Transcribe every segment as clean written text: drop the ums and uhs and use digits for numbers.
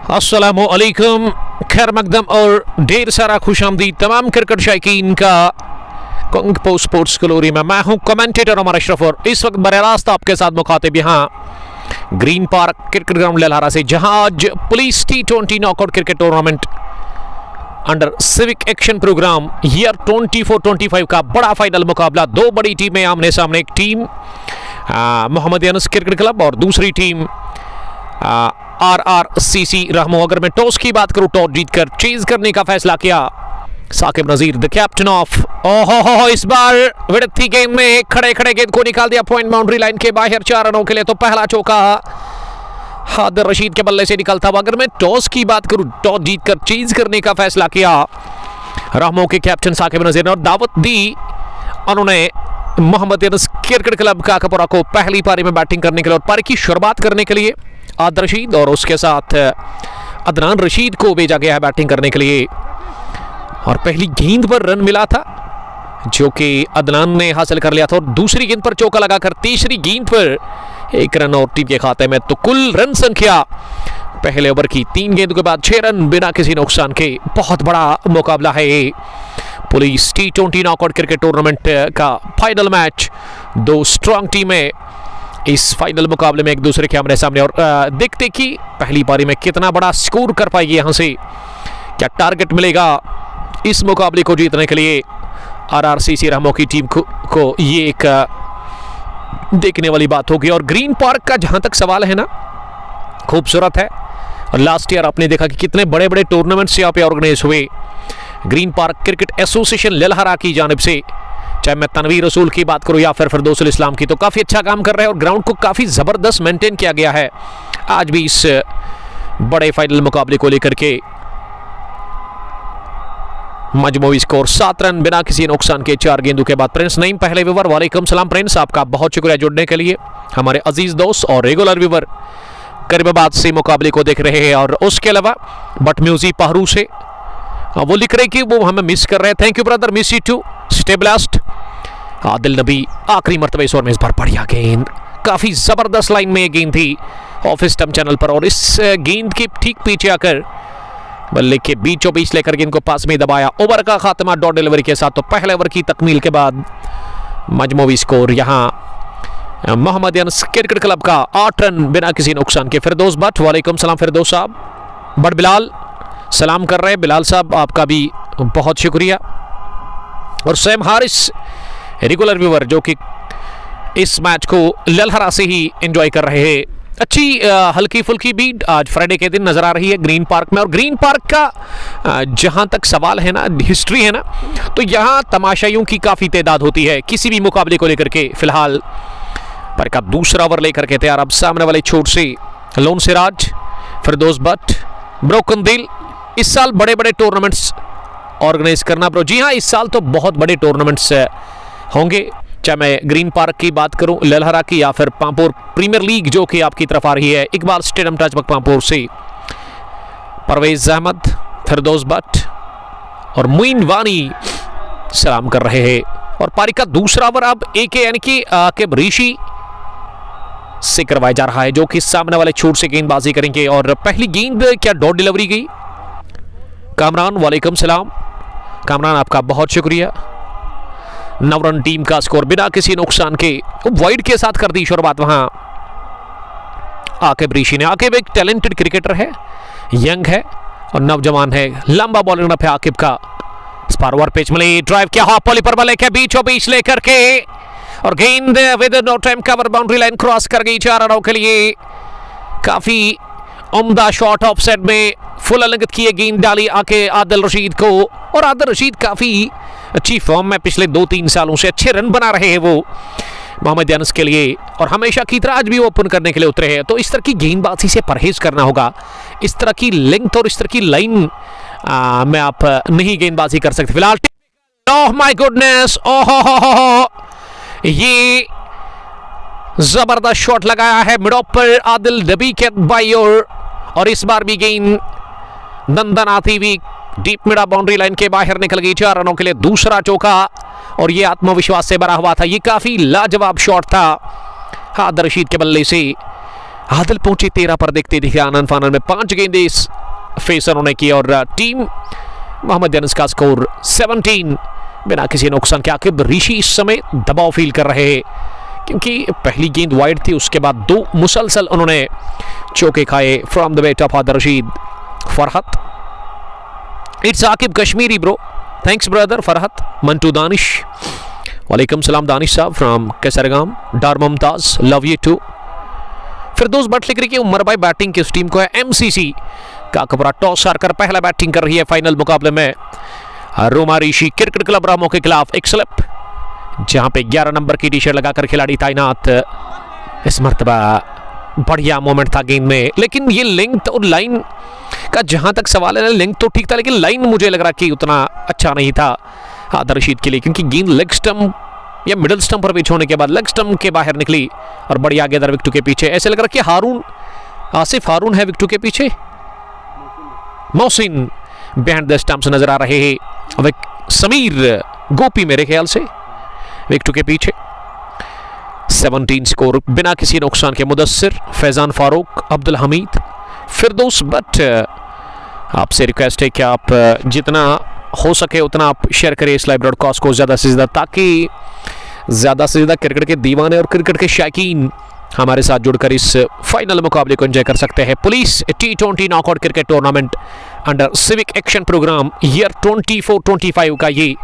अस्सलामु अलैकुम, खैर मकदम और ढेर सारा खुशामदीद तमाम क्रिकेट शायकीन का कुंग पो स्पोर्ट्स ग्लोरी में। मैं हूं कमेंटेटर उमर अशरफ और इस वक्त बराह रास्त आपके साथ मुखातिब यहाँ green park cricket ground Lalhara से, जहां आज police T20 knockout cricket tournament under civic action programme year 24-25 का बड़ा फाइनल मुकाबला। दो बड़ी टीमें आमने सामने, एक टीम मोहम्मदियन क्रिकेट क्लब और दूसरी टीम RRCC रहमो। अगर मैं टॉस की बात करूं, टॉस जीतकर चेज करने का फैसला किया Saqib Nazir, the captain of. ओहो, इस बार विड़ती गेंद में खड़े खड़े गेंद को निकाल दिया पॉइंट बाउंड्री लाइन के बाहर 4 रनों के लिए। तो पहला चौका हादिर रशीद के बल्ले से निकलता हुआ। अगर मैं टॉस की बात करूं, टॉस जीतकर चेज करने का फैसला किया रहमो के कैप्टन साकिब नजीर ने और दावत दी उन्होंने मोहम्मदियन क्रिकेट क्लब काकापुरा को पहली पारी में बैटिंग करने के लिए और पारी की शुरुआत करने के लिए आदिल रशीद और उसके साथ अदनान रशीद को भेजा गया है बैटिंग करने के लिए। और पहली गेंद पर रन मिला था जो कि अदनान ने हासिल कर लिया था और दूसरी गेंद पर चौका लगाकर तीसरी गेंद पर 1 रन और टीम के खाते में। तो कुल रन संख्या पहले ओवर की 3 गेंदों के बाद 6 रन बिना किसी नुकसान के। बहुत बड़ा मुकाबला है ये police T20 knockout cricket tournament का फाइनल मैच। दो स्ट्रांग टीमें इस फाइनल मुकाबले में एक दूसरे के आमने सामने और देखते कि पहली पारी में कितना बड़ा स्कोर कर पाएगी। यहां से क्या टारगेट मिलेगा इस मुकाबले को जीतने के लिए RRCC रहमो की टीम को ये एक देखने वाली बात होगी। और ग्रीन पार्क का जहां तक सवाल है ना, खूबसूरत है और लास्ट ईयर आपने देखा कि कितने बड़े बड़े टूर्नामेंट्स यहाँ पे ऑर्गेनाइज हुए ग्रीन पार्क क्रिकेट एसोसिएशन ललहारा की जानिब से। चाहे मैं तनवीर रसूल की बात करूं या फिर फिरदौसुल इस्लाम की, तो काफ़ी अच्छा काम कर रहे हैं और ग्राउंड को काफ़ी ज़बरदस्त मेंटेन किया गया है। आज भी इस बड़े फाइनल मुकाबले को लेकर के मजमूई स्कोर 7 रन बिना किसी नुकसान के 4 गेंदों के बाद। प्रिंस नईम पहले व्यूवर, वालेकुम सलाम प्रिंस, आपका बहुत शुक्रिया जुड़ने के लिए। हमारे अजीज दोस्त और रेगुलर व्यूवर करीबाबाद से मुकाबले को देख रहे हैं और उसके अलावा बट म्यूजिक पहरू से वो लिख रहे कि वो हमें मिस कर रहे हैं। Thank you brother, miss you too, stay blessed. Adil Nabi आखिरी मरतबा इस ओवर में इस बार बढ़िया गेंद, काफी जबरदस्त लाइन में गेंद थी ऑफ स्टंप चैनल पर और इस गेंद के ठीक पीछे आकर बल्ले के बीचों बीच लेकर गेंद को पास में दबाया। ओवर का खात्मा डॉट डिलीवरी के साथ। तो पहले ओवर की तकमील के बाद मजमूई स्कोर यहाँ मोहम्मदियन क्रिकेट क्लब का 8 रन बिना किसी नुकसान के। फिरदौस भट्ट, वालेकुम सलाम फिरदौस साहब। बट बिलाल सलाम कर रहे हैं, बिलाल साहब आपका भी बहुत शुक्रिया। और सैम हारिस रेगुलर व्यूवर जो कि इस मैच को ललहारा से ही एंजॉय कर रहे हैं। अच्छी हल्की फुल्की बीट आज फ्राइडे के दिन नजर आ रही है ग्रीन पार्क में। और ग्रीन पार्क का जहां तक सवाल है ना, हिस्ट्री है ना, तो यहाँ तमाशाइयों की काफ़ी तादाद होती है किसी भी मुकाबले को लेकर के। फिलहाल पर का दूसरा ओवर लेकर के तैयार अब सामने वाले छोर से लोन सिराज, फिरदौस भट्ट, ब्रोकन दिल। इस साल बड़े बड़े टूर्नामेंट्स ऑर्गेनाइज करना ब्रो। जी हाँ, इस साल तो बहुत बड़े टूर्नामेंट्स होंगे, चाहे मैं ग्रीन पार्क की बात करूं ललहारा की या फिर पांपोर प्रीमियर लीग जो कि आपकी तरफ आ रही है। इकबाल स्टेडियम टचबक पांपोर से परवेज अहमद, फिरदौस भट्ट और मुइन वानी सलाम कर रहे हैं। और पारी का दूसरा ओवर अब AK यानी कि आकिब ऋषि से करवाया जा रहा है जो कि सामने वाले छोर से गेंदबाजी करेंगे। और पहली गेंद क्या डॉट डिलीवरी गई। कामरान, वालेकुम सलाम कामरान, आपका बहुत शुक्रिया। 9 रन टीम का स्कोर बिना किसी नुकसान के। वाइड के साथ कर दी शुरुआत वहां आकिब ऋषि ने। आकिब एक टैलेंटेड क्रिकेटर है, यंग है और नौजवान है। लंबा बॉलिंग रफ है आकिब का। स्पार पिच मिली, ड्राइव किया हुआ पॉली पर बल के बीचों बीच लेकर के और गेंद with no time cover boundary line cross कर गई 4 रनों के लिए। काफी उम्दा शॉट ऑफ साइड में फुल अलंकृत किए गेंद डाली आके आदिल रशीद को। और आदिल रशीद काफी अच्छी फॉर्म में पिछले 2-3 सालों से अच्छे रन बना रहे हैं वो मोहम्मदियन के लिए और हमेशा की तरह आज भी वो ओपन करने के लिए उतरे हैं। तो इस तरह की गेंदबाजी से परहेज करना होगा। इस तरह की लेंथ और इस तरह की लाइन में आप नहीं गेंदबाजी कर सकते। फिलहाल ओह माय गुडनेस, ओहो, ये जबरदस्त शॉट लगाया है मिड ऑफ पर आदिल नबी के बाई और इस बार भी गेंद दंदन आती हुई डीप मिड बाउंड्री लाइन के बाहर निकल गई 4 रनों के लिए। दूसरा चौका और ये आत्मविश्वास से भरा हुआ था। ये काफी लाजवाब शॉट था आदिल रशीद के बल्ले से आदिल पहुंचे 13 पर, देखते दिखे आनंद फानन में 5 गेंदे फेस उन्होंने की और टीम मोहम्मद अनस का स्कोर 17 बिना किसी नुकसान के। आकिब ऋषि इस समय दबाव फील कर रहे हैं क्योंकि पहली गेंद वाइड थी, उसके बाद 2 मुसलसल उन्होंने चौके खाए from the bat of Adil Rashid. Farhat, it's Aqib Kashmiri bro, thanks brother Farhat. Mantoo Danish, वालेकुम सलाम Danish sahab from Qaisargam. Dar Mumtaz, love you too. Firdous Bhat लिख रही कि उमर भाई बैटिंग किस टीम को है? एमसीसी काकपुरा टॉस हारकर पहला बैटिंग कर रही है फाइनल मुकाबले में। रोमा ऋषि क्रिकेट क्लब रामो के खिलाफ एक स्लिप जहां पे 11 नंबर की टी शर्ट लगाकर खिलाड़ी तैनात। इस मर्तबा बढ़िया मोमेंट था गेंद में, लेकिन ये लेंथ और लाइन का जहां तक सवाल है, लेंथ तो ठीक था लेकिन लाइन मुझे लग रहा कि उतना अच्छा नहीं था आदिल रशीद के लिए, क्योंकि गेंद लेग स्टंप या मिडिल स्टंप पर पिच होने के बाद लेग स्टंप के बाहर निकली और बड़ी आगे दर विकेट के पीछे। ऐसे लग रहा कि हारून, आसिफ हारून है विकेट के पीछे, मोहसिन बिहाइंड द स्टंप्स नजर आ रहे हैं। समीर गोपी मेरे ख्याल से विकेट के पीछे। 17 स्कोर बिना किसी नुकसान के। मुदस्सिर, फैजान फारूक, अब्दुल हमीद, फिरदौस भट्ट, आपसे रिक्वेस्ट है कि आप जितना हो सके उतना आप शेयर करें इस लाइव ब्रॉडकास्ट को ज़्यादा से ज़्यादा, ताकि ज़्यादा से ज़्यादा क्रिकेट के दीवाने और क्रिकेट के शौकीन हमारे साथ जुड़कर इस फाइनल मुकाबले को एंजॉय कर सकते हैं। Police T20 knockout cricket tournament under civic action programme year 24-25 का ये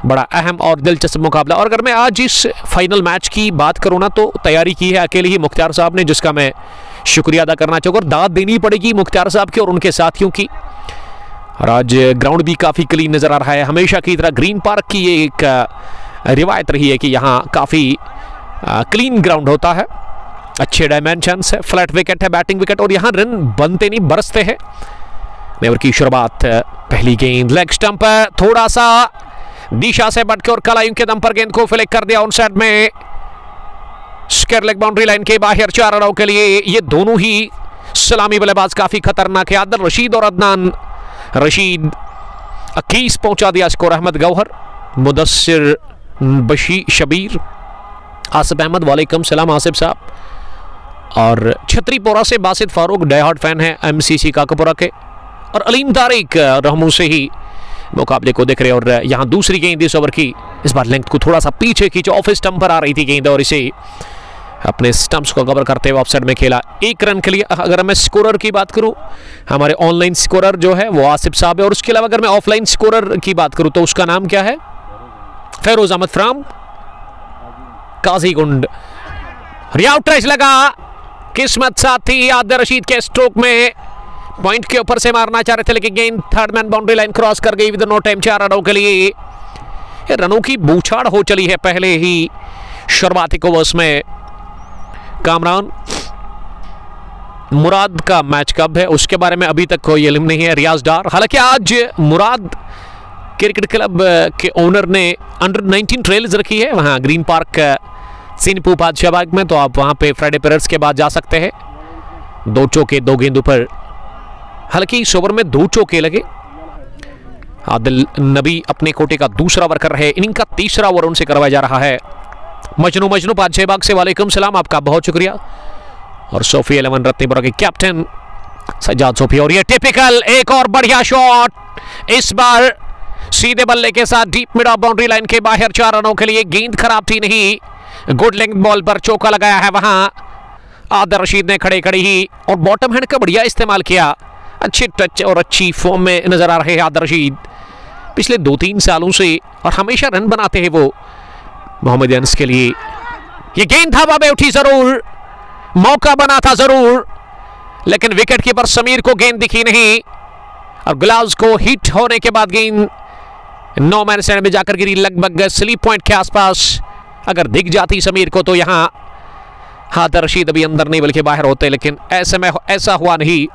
बड़ा अहम और दिलचस्प मुकाबला। और अगर मैं आज इस फाइनल मैच की बात करूँ ना, तो तैयारी की है अकेले ही मुख्तार साहब ने, जिसका मैं शुक्रिया अदा करना चाहूँगा और दाद देनी पड़ेगी मुख्तार साहब की और उनके साथियों की। और आज ग्राउंड भी काफ़ी क्लीन नज़र आ रहा है। हमेशा की तरह ग्रीन पार्क की ये एक रिवायत रही है कि यहाँ काफ़ी क्लीन ग्राउंड होता है, अच्छे डायमेंशंस है, फ्लैट विकेट है, बैटिंग विकेट, और यहाँ रन बनते नहीं बरसते हैं। ओवर की शुरुआत, पहली गेंद लेग स्टंप, थोड़ा सा दिशा से बटके और कलाइयों के दम पर गेंद को फ्लिक कर दिया ऑन साइड में, स्क्वायर लेग बाउंड्री लाइन के बाहर 4 रनों के लिए। ये दोनों ही सलामी बल्लेबाज काफी खतरनाक है। आदिल रशीद और अदनान रशीद 21 पहुंचा दिया स्कोर। अहमद गौहर, मुदस्सिर बशी शबीर, आसिफ अहमद, वालेकुम सलाम आसिफ साहब। और छतरीपोरा से बासित फारूक डायहार्ड फैन है एमसीसी काकपुरा के, और अलीम तारिक रहमू से ही मुकाबले को देख रहे हैं। और यहाँ दूसरी गेंद इस ओवर की, इस बार लेंथ को थोड़ा सा पीछे खींचा, ऑफ स्टंप पर आ रही थी गेंद और इसे अपने स्टंप्स को कवर करते हुए ऑफसाइड में खेला 1 रन के लिए। अगर मैं स्कोरर की बात करूं, हमारे ऑनलाइन स्कोरर जो है वो आसिफ साहब है, और उसके अलावा अगर मैं ऑफलाइन स्कोरर की बात करूं तो उसका नाम क्या है? फेरोज अहमद फ्राम काजीगुंड। रियाउट लगा, किस्मत साथ थी आदिल रशीद के स्ट्रोक में, पॉइंट के ऊपर से मारना चाह रहे थे लेकिन गेंद third man boundary line cross कर गई विद नो टाइम। 4 रनों के लिए रनों की बूछाड़ हो चली है पहले ही शुरुआती ओवर्स में। कामरान मुराद का मैच कब है उसके बारे में अभी तक कोई इल्म नहीं है। रियाज डार, हालांकि आज मुराद क्रिकेट क्लब के ओनर ने अंडर 19 ट्रेल्स रखी है वहां ग्रीन पार्क सिनपू बादशाहबाग में, तो आप वहां पे फ्राइडे प्रेयर्स के बाद जा सकते हैं। 2 चौके 2 गेंदों पर, हालांकि इस ओवर में 2 चौके लगे। आदिल नबी अपने कोटे का दूसरा ओवर कर रहे हैं, इनिंग का तीसरा ओवर उनसे करवाया जा रहा है। मजनू बादशाहबाग से वालेकुम सलाम, आपका बहुत शुक्रिया। और सोफी 11 रत्नीपुरा के कैप्टन सज्जाद सोफी, और ये टिपिकल एक और बढ़िया शॉट, इस बार सीधे बल्ले के साथ deep mid of boundary line के बाहर 4 रनों के लिए। गेंद खराब थी नहीं, गुड लेंथ बॉल पर चौका लगाया है वहां आदिल रशीद ने खड़े खड़े ही, और बॉटम हैंड का बढ़िया इस्तेमाल किया। अच्छे टच और अच्छी फॉर्म में नजर आ रहे हैं आदिल रशीद पिछले 2-3 सालों से, और हमेशा रन बनाते हैं वो मोहम्मद अनस के लिए। ये गेंद हवा में उठी जरूर, मौका बना था जरूर, लेकिन विकेट कीपर समीर को गेंद दिखी नहीं, और ग्लव्स को हिट होने के बाद गेंद नो मैन स्टैंड में जाकर गिरी लगभग स्लीप पॉइंट के आसपास। अगर दिख जाती समीर को तो यहां आदिल रशीद अभी अंदर नहीं बल्कि बाहर होते, लेकिन ऐसे में ऐसा हुआ नहीं।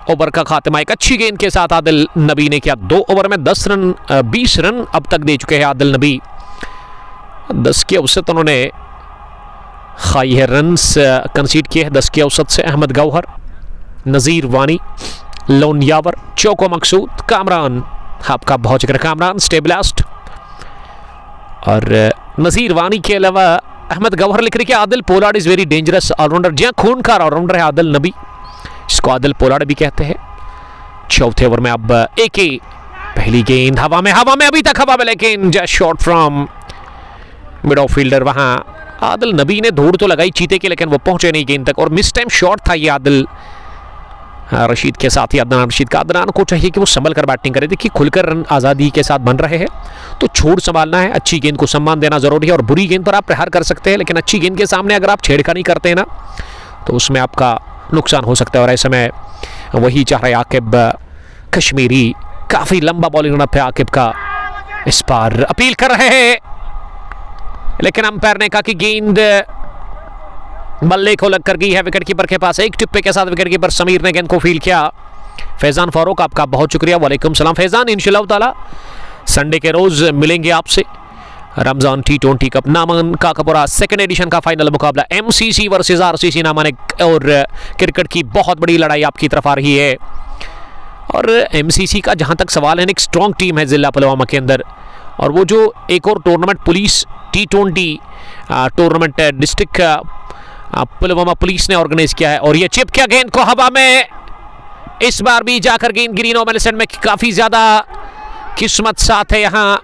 ओवर का खात्मा एक अच्छी गेंद के साथ आदिल नबी ने किया। 2 ओवर में 20 रन अब तक दे चुके हैं आदिल नबी। 10 के औसत उन्होंने हाई रन्स कंसीड किए हैं 10 के औसत से। अहमद गौहर, नज़ीर वानी, लोन यावर, चौको मकसूद, कामरान, आपका बहुत शुक्रिया कामरान, स्टेबलास्ट। और नज़ीर वानी के अलावा अहमद गौहर लिख रही है Adil Pollard is very dangerous all rounder. जी हाँ, खूनखार ऑलराउंडर है आदिल नबी, इसको आदिल पोलार्ड भी कहते हैं। चौथे ओवर में अब एक ही पहली गेंद हवा में अभी तक हवा में, लेकिन just shot from mid of fielder. वहां आदिल नबी ने धूड़ तो लगाई चीते की, लेकिन वो पहुंचे नहीं गेंद तक, और मिस टाइम शॉट था ये आदिल रशीद के साथ ही अदनान रशीद का। अदनान को चाहिए कि वो संभल कर बैटिंग करे। देखिए खुलकर रन आज़ादी के साथ बन रहे हैं, तो छोड़ संभालना है, अच्छी गेंद को सम्मान देना जरूरी है, और बुरी गेंद पर आप प्रहार कर सकते हैं, लेकिन अच्छी गेंद के सामने अगर आप छेड़खानी करते हैं ना तो उसमें आपका नुकसान हो सकता है। और ऐसे में वही चाह रहे आकिब कश्मीरी। काफी लंबा बॉलिंग रन है आकिब का, इस बार अपील कर रहे हैं, लेकिन अंपायर ने कहा कि गेंद बल्ले को लग कर गई है विकेट कीपर के पास। एक टिप्पे के साथ विकेट कीपर समीर ने गेंद को फील किया। फैजान फारूक आपका बहुत शुक्रिया, वालेकुम सलाम फैजान। इंशाल्लाह ताला संडे के रोज मिलेंगे आपसे। रमजान T20 कप नामन का कपूरा सेकंड एडिशन का फाइनल मुकाबला MCC वर्सेस RCC नामन, और क्रिकेट की बहुत बड़ी लड़ाई आपकी तरफ आ रही है। और MCC का जहां तक सवाल है, एक स्ट्रॉन्ग टीम है जिला पुलवामा के अंदर, और वो जो एक और tournament police T20 tournament district Pulwama police ने ऑर्गेनाइज किया है, और ये चिप किया गेंद को हवा में, इस बार भी जाकर गेंद गिरी नो मैन में। काफी ज्यादा किस्मत साथ है यहाँ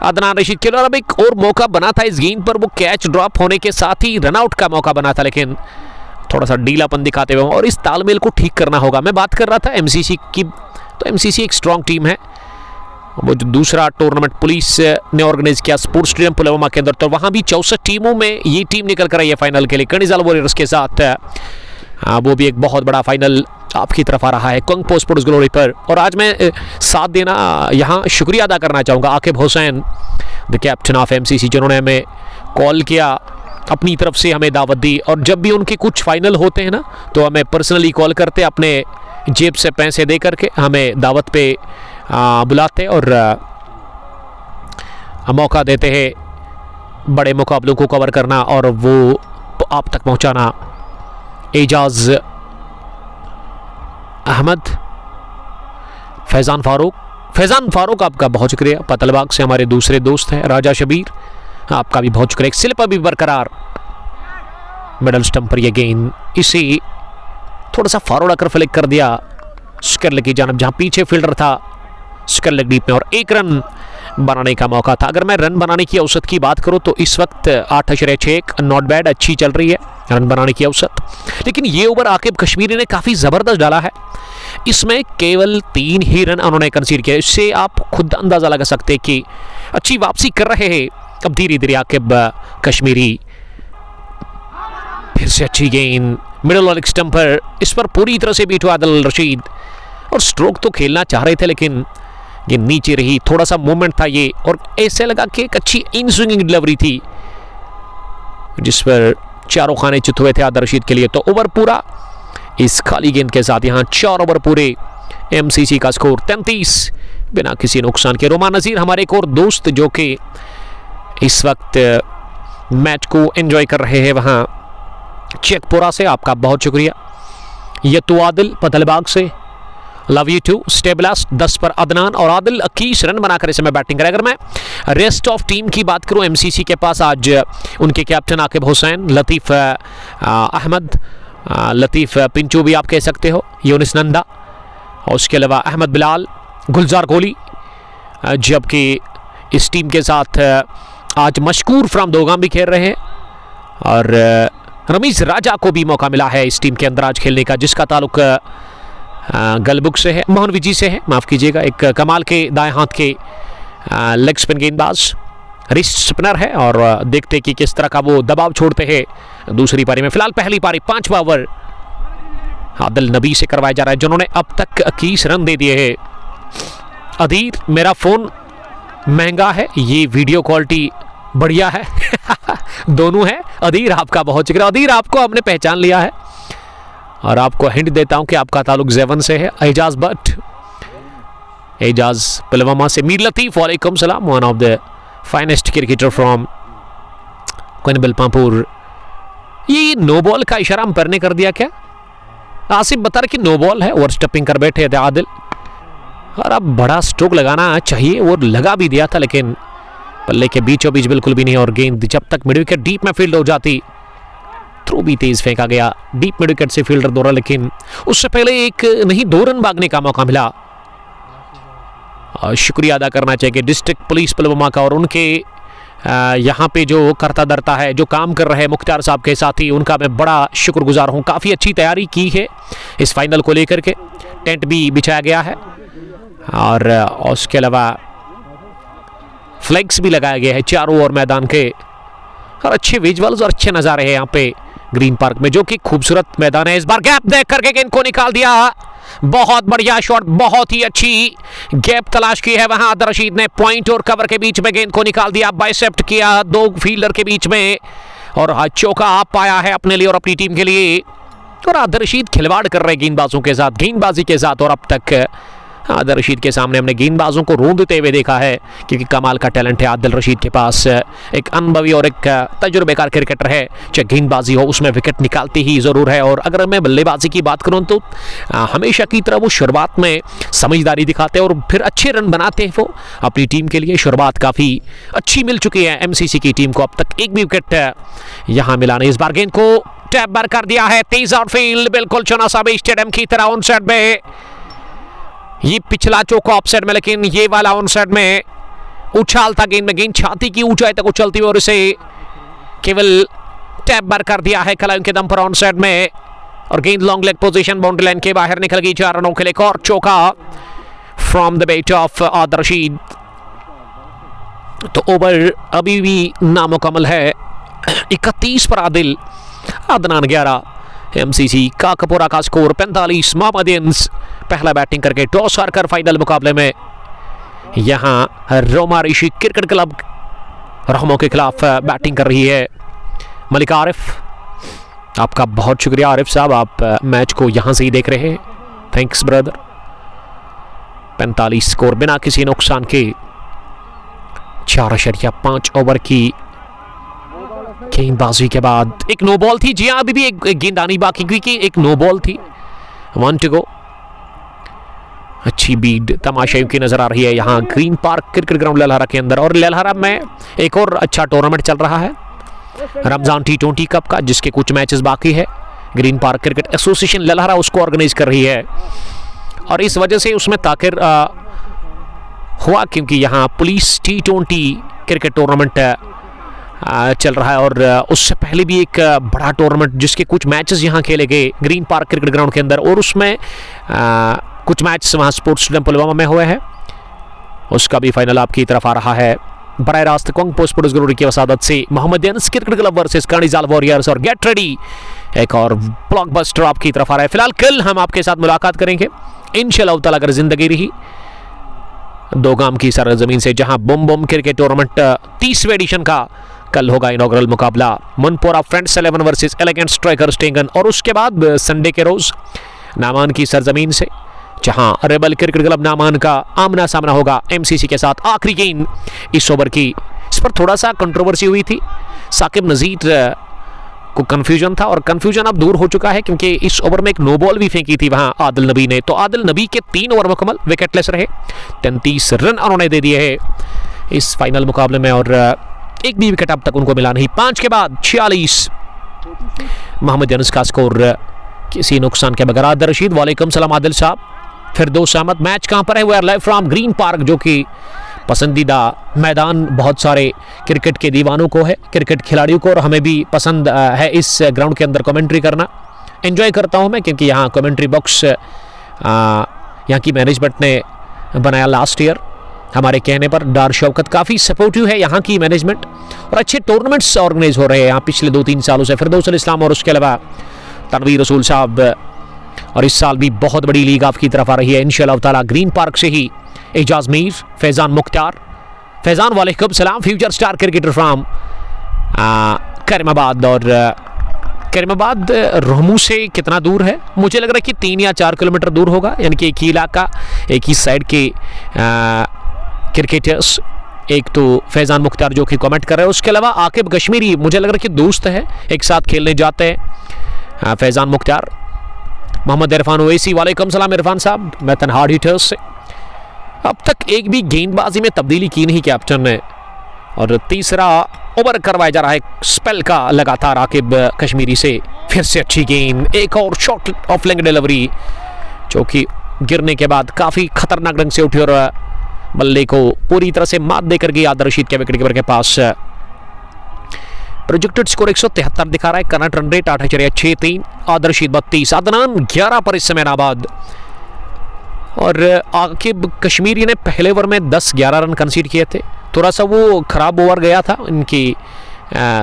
अदनान रशीद के लिए। और अब एक और मौका बना था इस गेंद पर, वो कैच ड्रॉप होने के साथ ही रनआउट का मौका बना था, लेकिन थोड़ा सा ढीलापन दिखाते हुए, और इस तालमेल को ठीक करना होगा। मैं बात कर रहा था MCC की, तो MCC एक स्ट्रॉन्ग टीम है। वो जो दूसरा टूर्नामेंट पुलिस ने ऑर्गेनाइज किया स्पोर्ट्स स्टेडियम पुलवामा के अंदर, तो वहां भी 64 टीमों में ये टीम निकल कर आई है फाइनल के लिए कनिजाल वॉरियर्स के साथ। वो भी एक बहुत बड़ा फाइनल आपकी तरफ आ रहा है कंगपो स्पोर्ट्स ग्लोरी पर। और आज मैं साथ देना यहाँ शुक्रिया अदा करना चाहूँगा Aqib Hussain, the captain of MCC, जिन्होंने हमें कॉल किया, अपनी तरफ से हमें दावत दी, और जब भी उनके कुछ फाइनल होते हैं ना तो हमें पर्सनली कॉल करते, अपने जेब से पैसे दे करके हमें दावत पे बुलाते और मौका देते हैं बड़े मुकाबलों को कवर करना और वो आप तक पहुंचाना। एजाज अहमद, फैजान फारूक आपका बहुत शुक्रिया। पतलबाग से हमारे दूसरे दोस्त हैं राजा शबीर, आपका भी बहुत शुक्रिया। एक स्लिप अभी बरकरार, मिडल स्टंप पर यह गेंद, इसे थोड़ा सा फॉरवर्ड आकर फ्लिक कर दिया स्क्वायर लेग की जानब, जहां पीछे फील्डर था स्क्वायर लेग डीप में, और एक रन बनाने का मौका था। अगर मैं रन बनाने की औसत की बात करूं तो इस वक्त 8.6 नॉट बैड, अच्छी चल रही है रन बनाने की औसत। लेकिन ये ओवर आकिब कश्मीरी ने काफ़ी ज़बरदस्त डाला है, इसमें केवल 3 ही रन उन्होंने कंसीड किया। इससे आप खुद अंदाज़ा लगा सकते हैं कि अच्छी वापसी कर रहे हैं अब धीरे धीरे आकिब कश्मीरी। फिर से अच्छी गेंद मिडल वाले स्टंप पर, इस पर पूरी तरह से बीट हुआ आदिल रशीद, और स्ट्रोक तो खेलना चाह रहे थे लेकिन ये नीचे रही, थोड़ा सा मूवमेंट था ये, और ऐसे लगा कि एक अच्छी इन स्विंगिंग डिलीवरी थी जिस पर चारों खाने चित हुए थे आदिल रशीद के लिए। तो ओवर पूरा इस खाली गेंद के साथ यहाँ 4 ओवर पूरे, MCC का स्कोर 33 बिना किसी नुकसान के। रोमान नज़ीर हमारे एक और दोस्त जो कि इस वक्त मैच को एंजॉय कर रहे हैं वहाँ चेकपुरा से, आपका बहुत शुक्रिया। यतु आदिल पतलबाग से, लव यू टू। स्टेबलास्ट 10 पर अदनान और आदिल 21 रन बनाकर इस समय बैटिंग करे। अगर मैं रेस्ट ऑफ टीम की बात करूं, MCC के पास आज उनके कैप्टन आकिब हुसैन, लतीफ़ अहमद, लतीफ़ पिंचू भी आप कह सकते हो, यूनिस नंदा, और उसके अलावा अहमद बिलाल, गुलजार कोहली, जबकि इस टीम के साथ आज मशकूर फ्राम दोगाम भी खेल रहे हैं, और रमीज राजा को भी मौका मिला है इस टीम के अंदर आज खेलने का, जिसका ताल्लुक गलबुक से है, मोहन विजी से है, माफ़ कीजिएगा। एक कमाल के दाएं हाथ के लेग स्पिन गेंदबाज, रिस्ट स्पिनर है, और देखते कि किस तरह का वो दबाव छोड़ते हैं दूसरी पारी में। फिलहाल पहली पारी 5वां ओवर आदिल नबी से करवाया जा रहा है, जिन्होंने अब तक 21 रन दे दिए हैं। अधीर, मेरा फ़ोन महंगा है, ये वीडियो क्वालिटी बढ़िया है दोनों है। अधीर आपका बहुत शुक्रिया। अधीर, आपको हमने पहचान लिया है, और आपको हिंट देता हूं कि आपका ताल्लुक ज़ेवन से है। एजाज भट्ट, एजाज पुलवामा से। मीर लतीफ़, वालेकुम सलाम, one of the finest cricketer from Koinbal Pampore. ये नो बॉल का इशारा अंपायर ने कर दिया क्या? आसिफ बता रहे कि नो बॉल है, ओवर स्टपिंग कर बैठे थे आदिल, और अब बड़ा स्ट्रोक लगाना चाहिए, और लगा भी दिया था, लेकिन पल्ले के बीचों बीच बिल्कुल भी नहीं, और गेंद जब तक मिड विकेट डीप में फील्ड हो जाती, थ्रो भी तेज फेंका गया डीप मिड विकेट से फील्डर द्वारा, लेकिन उससे पहले एक नहीं 2 रन भागने का मौका मिला। शुक्रिया अदा करना चाहिए डिस्ट्रिक्ट पुलिस पुलवामा का, और उनके यहाँ पे जो करता धरता है, जो काम कर रहे हैं मुख्तार साहब के साथी, उनका मैं बड़ा शुक्रगुजार हूँ। काफ़ी अच्छी तैयारी की है इस फाइनल को लेकर के, टेंट भी बिछाया गया है और उसके अलावा फ्लैग्स भी लगाया गया है चारों ओर मैदान के, और अच्छे विजुअल्स और अच्छे नज़ारे हैं यहाँ पे ग्रीन पार्क में, जो कि खूबसूरत मैदान है। इस बार गैप देख करके गेंद को निकाल दिया, बहुत बढ़िया शॉट, बहुत ही अच्छी गैप तलाश की है वहां आदिल रशीद ने, पॉइंट और कवर के बीच में गेंद को निकाल दिया, बाइसेप्ट किया 2 फील्डर के बीच में, और चौका आप पाया है अपने लिए और अपनी टीम के लिए। और आदिल रशीद खिलवाड़ कर रहे गेंदबाजों के साथ, गेंदबाजी के साथ, और अब तक आदिल रशीद के सामने हमने गेंदबाजों को रोंदते हुए देखा है, क्योंकि कमाल का टैलेंट है आदिल रशीद के पास। एक अनुभवी और एक तजुर्बेकार क्रिकेटर है, चाहे गेंदबाजी हो उसमें विकेट निकालते ही ज़रूर है। और अगर मैं बल्लेबाजी की बात करूं तो हमेशा की तरह वो शुरुआत में समझदारी दिखाते हैं और फिर अच्छे रन बनाते हैं वो अपनी टीम के लिए। शुरुआत काफ़ी अच्छी मिल चुकी है एमसीसी की टीम को, अब तक एक भी विकेट यहाँ मिला नहीं। इस बार गेंद को टैप बार कर दिया है, तेज आउटफील्ड, बिल्कुल चुना सा स्टेडियम की तरह ऑन साइड में, ये पिछला चौका ऑफ साइड में, लेकिन ये वाला ऑन साइड में उछाल था गेंद में, गेंद छाती की ऊंचाई तक उछलती हुई और इसे केवल टैप बार कर दिया है खिलाड़ियों के दम पर ऑन साइड में, और गेंद long leg position boundary line के बाहर निकल गई। 4 रनों के लिए एक और चौका from the bat of Adil Rashid. तो ओवर अभी भी नामुकम्मल है, 31 पर आदिल, अदनान 11, एमसीसी का कपूरा का स्कोर 45। मोहम्मद इंस पहला बैटिंग करके टॉस हारकर फाइनल मुकाबले में यहाँ रोमा ऋषि क्रिकेट क्लब रहमो के खिलाफ बैटिंग कर रही है। मलिक आरिफ, आपका बहुत शुक्रिया आरिफ साहब, आप मैच को यहाँ से ही देख रहे हैं, थैंक्स ब्रदर। 45 स्कोर बिना किसी नुकसान के, 4.5 ओवर की गेंदबाजी के बाद एक नो बॉल थी। जी हाँ, अभी भी एक गेंद आनी बाकी, क्योंकि एक नो बॉल थी, 1 टू गो। अच्छी बीड तमाशाई की नजर आ रही है यहाँ ग्रीन पार्क क्रिकेट ग्राउंड ललहरा के अंदर। और ललहरा में एक और अच्छा टूर्नामेंट चल रहा है रमजान T20 कप का, जिसके कुछ मैचेस बाकी है। ग्रीन पार्क क्रिकेट एसोसिएशन ललहरा उसको ऑर्गेनाइज कर रही है, और इस वजह से उसमें ताखिर हुआ, क्योंकि यहाँ पुलिस T20 क्रिकेट टूर्नामेंट चल रहा है, और उससे पहले भी एक बड़ा टूर्नामेंट जिसके कुछ मैचेस यहाँ खेले गए ग्रीन पार्क क्रिकेट ग्राउंड के अंदर, और उसमें कुछ मैच वहाँ स्पोर्ट्स स्टेडियम पुलवामा में हुए हैं, उसका भी फाइनल आपकी तरफ आ रहा है। बराह रास्त कोंग पोस्ट पुलिस ग्रुप की वसादत से मोहम्मद इंस क्रिकेट क्लब वर्सेस कानीजाल वॉरियर्स, और गेट रेडी एक और ब्लॉकबस्टर आपकी तरफ आ रहा है। फिलहाल कल हम आपके साथ मुलाकात करेंगे इंशाअल्लाह ताला, अगर जिंदगी रही, दोगाम की सरजमीन से, जहां Bum Bum cricket tournament 30वें addition का कल होगा इनॉग्रल मुकाबला Manpora friends 11 versus elegant strikers Tengan, और उसके बाद संडे के रोज नामान की सरजमीन से, जहां रेबल क्रिकेट क्लब नामान का आमना सामना होगा एमसीसी के साथ। आखिरी गेंद इस ओवर की, इस पर थोड़ा सा कंट्रोवर्सी हुई थी, साकिब नजीर को कंफ्यूजन था, और कंफ्यूजन अब दूर हो चुका है, क्योंकि इस ओवर में एक नो बॉल भी फेंकी थी वहां आदिल नबी ने। तो आदिल नबी के 3 ओवर मुकम्मल विकेटलेस रहे, 33 रन उन्होंने दे दिए हैं इस फाइनल मुकाबले में, और एक भी विकेट अब तक उनको मिला नहीं। 5 के बाद 46 मोहम्मद यूनुस का स्कोर किसी नुकसान के बगैर। आदिल रशीद, वालेकुम सलाम आदिल साहब, फिरदौस अहमद, मैच कहाँ पर है? वो लाइव फ्रॉम ग्रीन पार्क, जो कि पसंदीदा मैदान बहुत सारे क्रिकेट के दीवानों को है, क्रिकेट खिलाड़ियों को, और हमें भी पसंद है इस ग्राउंड के अंदर कमेंट्री करना, एंजॉय करता हूं मैं, क्योंकि यहाँ कमेंट्री बॉक्स यहाँ की मैनेजमेंट ने बनाया लास्ट ईयर हमारे कहने पर। डार शौकत काफ़ी सपोर्टिव है यहाँ की मैनेजमेंट, और अच्छे टूर्नामेंट्स ऑर्गेनाइज हो रहे हैं यहाँ पिछले 2-3 सालों से। फिरदौस इस्लाम और उसके अलावा तनवीर रसूल साहब, और इस साल भी बहुत बड़ी लीग आपकी तरफ आ रही है इंशाअल्लाह ताला। ग्रीन पार्क से ही एजाज मीर, फैज़ान मुख्तार, फैज़ान वालेकुम सलाम, future star cricketer from Karimabad. और करीमाबाद रहमू से कितना दूर है? मुझे लग रहा है कि 3 या 4 किलोमीटर दूर होगा, यानी कि एक ही इलाका, एक ही साइड के क्रिकेटर्स। एक तो फैज़ान मुख्तार जो कि कमेंट कर रहे हैं, उसके अलावा आकिब कश्मीरी मुझे लग रहा है कि दोस्त है, एक साथ खेलने जाते हैं फैज़ान मुख्तार। मोहम्मद इरफान ओवैसी, वालेकुम सलाम इरफान साहब, मैथन हार्ड हिटर्स से। अब तक एक भी गेंदबाजी में तब्दीली की नहीं कैप्टन ने, और तीसरा ओवर करवाया जा रहा है स्पेल का लगातार आकिब कश्मीरी से। फिर से अच्छी गेंद, एक और शॉट ऑफ लेंग डिलीवरी जो कि गिरने के बाद काफी खतरनाक ढंग से उठी और बल्ले को पूरी तरह से मात देकर गई आदिल रशीद के विकेट कीपर के पास। प्रोजेक्टेड स्कोर 173 दिखा रहा है। Current run rate 8.63। Adil Rashid 32, Adnan 11 पर इस समय नाबाद। और आकिब कश्मीरी ने पहले ओवर में 10-11 रन कंसीड किए थे। थोड़ा सा वो खराब ओवर गया था इनकी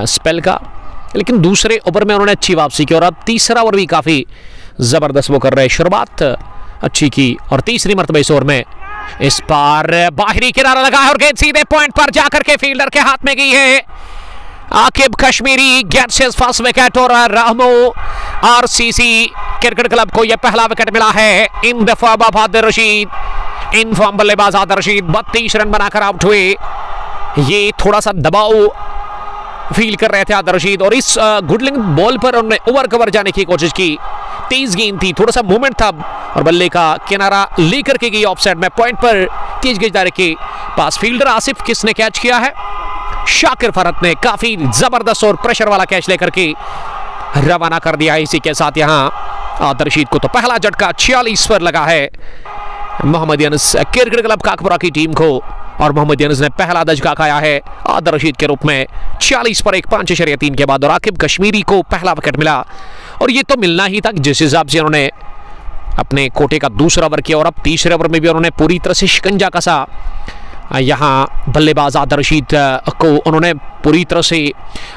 स्पेल का, लेकिन दूसरे ओवर में उन्होंने अच्छी वापसी की और अब तीसरा ओवर भी काफ़ी ज़बरदस्त वो कर रहे हैं। शुरुआत अच्छी की और तीसरी मरतबा इस ओवर में इस पार बाहरी किनारा लगा है और गेंद सीधे पॉइंट पर जाकर के फील्डर के हाथ में गई है। Aqib Kashmiri gets his first wicket और रामो आरसीसी क्रिकेट क्लब को यह पहला विकेट मिला है। इन दफा आदिल रशीद, इन फॉर्म बल्लेबाज आदिल रशीद 32 रन बनाकर आउट हुए। ये थोड़ा सा दबाव फील कर रहे थे आदिल रशीद और इस गुडलिंग बॉल पर उन्होंने ओवर कवर जाने की कोशिश की। तेज गेंद थी, थोड़ा सा मूवमेंट था और बल्ले का किनारा लेकर के गई ऑफ साइड में पॉइंट पर तेज गेंद के पास। फील्डर आसिफ किसने कैच किया है? शाकिर फरहत ने काफी जबरदस्त और प्रेशर वाला कैच लेकर के रवाना कर दिया है। इसी के साथ यहां आदिल रशीद को तो पहला झटका 46 पर लगा है मोहम्मद यूनुस क्रिकेट क्लब काकपुरा की टीम को और मोहम्मद यूनुस ने पहला दजका खाया है आदिल रशीद के रूप में 46 पर 5.3 के बाद। और आकिब कश्मीरी को पहला विकेट मिला और ये तो मिलना ही था जिस हिसाब से उन्होंने अपने कोटे का दूसरा ओवर किया और अब तीसरे ओवर में भी उन्होंने पूरी तरह से शिकंजा कसा। यहाँ बल्लेबाज आदिल रशीद को उन्होंने पूरी तरह से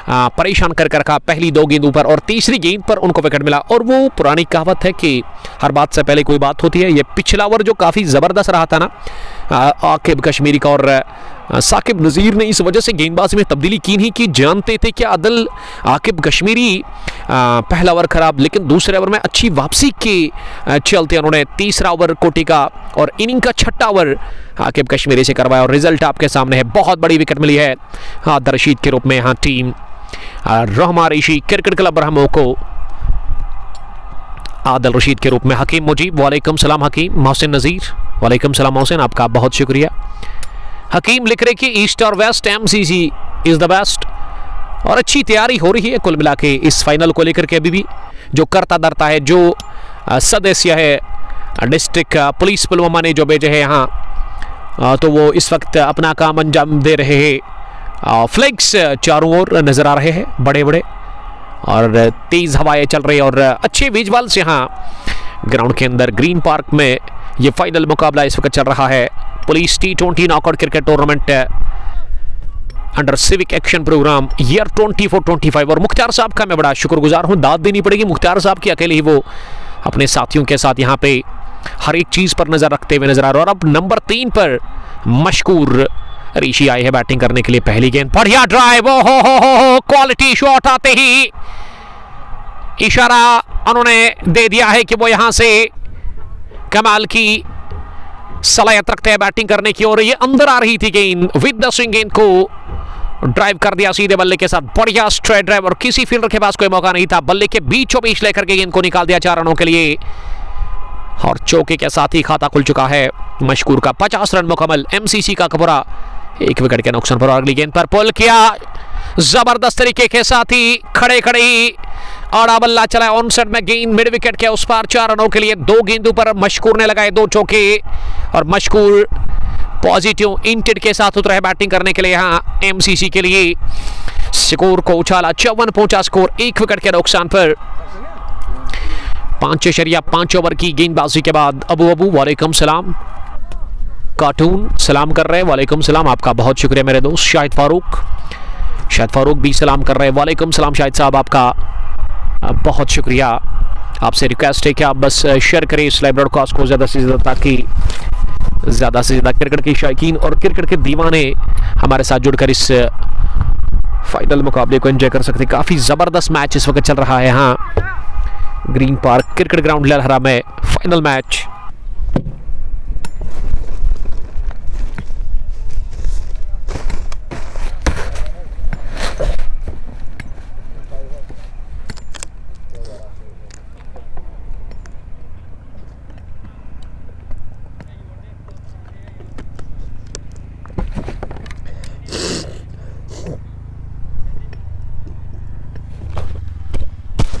परेशान कर रखा पहली 2 गेंदों पर और तीसरी गेंद पर उनको विकेट मिला। और वो पुरानी कहावत है कि हर बात से पहले कोई बात होती है। ये पिछला ओवर जो काफ़ी ज़बरदस्त रहा था ना आकिब कश्मीरी का, और साकिब नज़ीर ने इस वजह से गेंदबाजी में तब्दीली की नहीं कि जानते थे कि आकिब कश्मीरी पहला ओवर खराब, लेकिन दूसरे ओवर में अच्छी वापसी के चलते उन्होंने तीसरा ओवर कोटी का और इनिंग का छठा ओवर आकिब कश्मीरी से करवाया और रिजल्ट आपके सामने है। बहुत बड़ी विकेट मिली है आदिल रशीद के रूप में। यहाँ टीम रहमा रेशी क्रिकेट क्लब ब्रह्मो को आदिल रशीद के रूप में हकीम मुजीब, वालेकुम सलाम हकीम। मोहसिन नज़ीर, वालेकुम सलाम मोहसिन, आपका बहुत शुक्रिया। हकीम लिख रहे कि ईस्ट और west MCC is the best और अच्छी तैयारी हो रही है कुल मिला के इस फाइनल को लेकर के। अभी भी जो करता धरता है, जो सदस्य है डिस्ट्रिक्ट पुलिस पुलवामा ने जो भेजे हैं यहाँ, तो वो इस वक्त अपना काम अंजाम दे रहे हैं। फ्लैग्स चारों ओर नज़र आ रहे हैं बड़े बड़े और तेज़ हवाएं चल रही है और अच्छे विजुअल्स यहाँ ग्राउंड के अंदर ग्रीन पार्क में ये फाइनल मुकाबला इस वक्त चल रहा है। Police T20 knockout cricket tournament under civic action programme year 24-25 और मुख्तार साहब का मैं बड़ा शुक्रगुजार हूँ। दाद देनी पड़ेगी मुख्तार साहब की, अकेले ही वो अपने साथियों के साथ यहाँ पे हर एक चीज़ पर नज़र रखते हुए नजर आ रहे हैं। और अब नंबर 3 पर मशकूर ऋषि आए हैं बैटिंग करने के लिए। पहली गेंद बढ़िया ड्राइव, हो क्वालिटी शॉट आते ही इशारा उन्होंने दे दिया है कि वो यहां से कमाल की सलाहियत रखते हैं बैटिंग करने की। और ये अंदर आ रही थी गेंद, विद द स्विंग गेंद को ड्राइव कर दिया सीधे बल्ले के साथ, बढ़िया स्ट्रेट ड्राइव और किसी फील्डर के पास कोई मौका नहीं था। बल्ले के बीचों बीच लेकर के गेंद को निकाल दिया 4 रनों के लिए और चौके के साथ ही खाता खुल चुका है मशकूर का। 50 रन मुकम्मल। एमसीसी का कपूरा 1 विकेट के नुकसान पर अगली गेंद पर पुल किया जबरदस्त तरीके के साथ ही खड़े खड़े ही आड़ा बल्ला चला ऑन साइड में गेंद मिड विकेट के उस पार 4 रनों के लिए। 2 गेंदों पर मशकूर ने लगाए 2 चौके और मशकूर पॉजिटिव इंटेड के साथ उतरा है बैटिंग करने के लिए यहाँ एमसीसी के लिए। स्कोर को उछाला 54 पहुंचा स्कोर 1 विकेट के नुकसान पर। 5.5 ओवर की गेंदबाजी के बाद अबू वालेकुम सलाम, कार्टून सलाम कर रहे हैं, वालेकुम सलाम, आपका बहुत शुक्रिया मेरे दोस्त। शाहिद फारूक भी सलाम कर रहे हैं, वालेकुम सलाम शाहिद साहब, आपका बहुत शुक्रिया। आपसे रिक्वेस्ट है कि आप बस शेयर करें इस लाइव ब्रॉडकास्ट को ज़्यादा से ज़्यादा, ताकि ज़्यादा से ज़्यादा क्रिकेट के शौकीन और क्रिकेट के दीवाने हमारे साथ जुड़कर इस फाइनल मुकाबले को एंजॉय कर सकते। काफ़ी ज़बरदस्त मैच इस वक्त चल रहा है यहाँ ग्रीन पार्क क्रिकेट ग्राउंड लहरा में final match.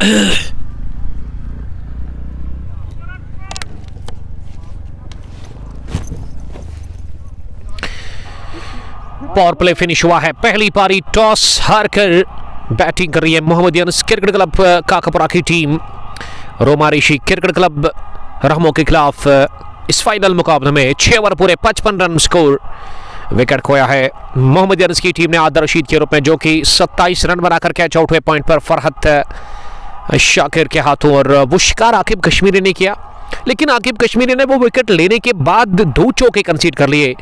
Power play finish हुआ है। पहली पारी टॉस हारकर बैटिंग कर रही है मोहम्मदियंस क्रिकेट क्लब काकापुरा की टीम। रोमारिशी क्रिकेट क्लब रहमो के खिलाफ इस फाइनल मुकाबले में 6 ओवर पूरे 55 रन स्कोर। विकेट खोया है मोहम्मदियंस की टीम ने आदिल रशीद के रूप में, जो कि 27 रन बनाकर कैच आउट हुए पॉइंट पर फरहत शाकिर के हाथों, और वो शिकार आकिब कश्मीरी ने किया, लेकिन आकिब कश्मीरी ने वो विकेट लेने के बाद 2 चौके कंसीड कर लिए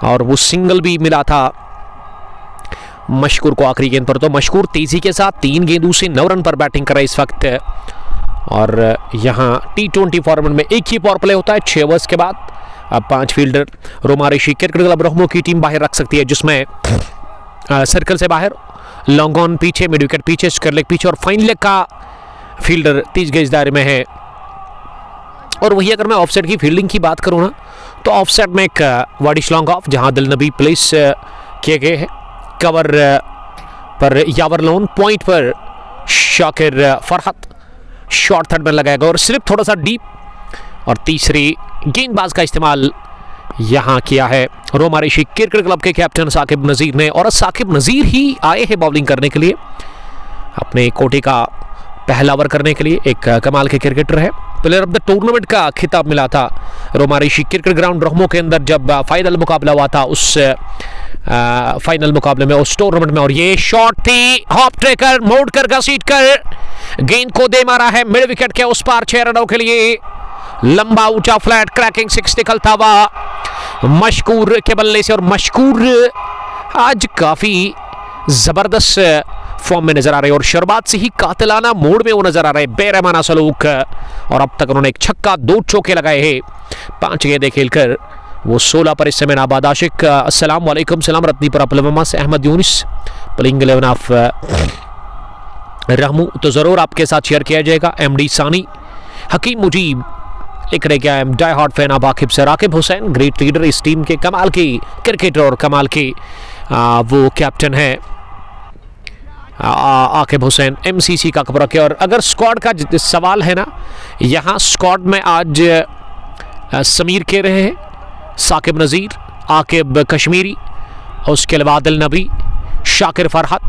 और वो सिंगल भी मिला था मशकूर को आखिरी गेंद पर। तो मशकूर तेजी के साथ 3 गेंदों से 9 रन पर बैटिंग कर रहा है इस वक्त। और यहाँ T20 फॉर्मेट में एक ही पावर प्ले होता है 6 ओवर्स के बाद। अब 5 फील्डर रोमारिशी क्रिकेट क्लब रहमो की टीम बाहर रख सकती है, जिसमें सर्कल से बाहर, लॉन्ग ऑन पीछे, मिड विकेट पीछे, स्क्वायर लेग पीछे और फाइन लेग का फील्डर 30 गज दायरे में है। और वही अगर मैं ऑफसेट की फील्डिंग की बात करूँ ना, तो ऑफसेट में एक वाडिश लॉन्ग ऑफ जहां दिल नबी प्लेस किए गए हैं, कवर पर यावर लोन, पॉइंट पर शाकिर फरहत, शॉर्ट थर्ड में लगाएगा और स्लिप थोड़ा सा डीप, और तीसरी गेंदबाज का इस्तेमाल यहां किया है रोमारिशी क्रिकेट क्लब के कैप्टन साकिब नज़ीर ने। और साकिब नज़ीर ही आए हैं बॉलिंग करने के लिए, अपने कोटे का पहला ओवर करने के लिए। एक कमाल के क्रिकेटर है, प्लेयर ऑफ द टूर्नामेंट का खिताब मिला था रोमारिशी क्रिकेट ग्राउंड रहमो के अंदर जब फाइनल मुकाबला हुआ था, उस फाइनल मुकाबले में, उस टूर्नामेंट में। और ये शॉट थी, हॉप ट्रेकर मोड़ कर घसीट कर गेंद को दे मारा है मिड विकेट के उस पार 6 रनों के लिए। लंबा ऊंचा फ्लैट क्रैकिंग 6 निकलता हुआ मशकूर के बल्ले से, और मशकूर आज काफी जबरदस्त फॉर्म में नजर आ रहे हैं और शुरुआत से ही कातिलाना मोड़ में वो नजर आ रहे हैं, बेरहमाना सलूक। और अब तक उन्होंने 1 छक्का 2 चौके लगाए हैं 5 गेंदें खेलकर। वो 16 पर इस समय नाबाद आशिक, अस्सलाम वालेकुम सलाम रत्नीपुरा पुलवामा से अहमद यूनिस, प्लेइंग 11 ऑफ रहमू, तो जरूर आपके साथ शेयर किया जाएगा। MD सानी, हकीम मुजीब लिख रहे, क्या डाई हार्ड फैन अब आकिब से, राकिब हुसैन ग्रेट लीडर, इस टीम के कमाल की क्रिकेटर और कमाल की वो कैप्टन है आकिब हुसैन MCC का कपड़ा के। और अगर स्क्वाड का सवाल है ना, यहाँ स्क्वाड में आज समीर के रहे हैं, साकिब नज़ीर, आकिब कश्मीरी, उसके अलावा आदिल नबी, शाकिर फरहत,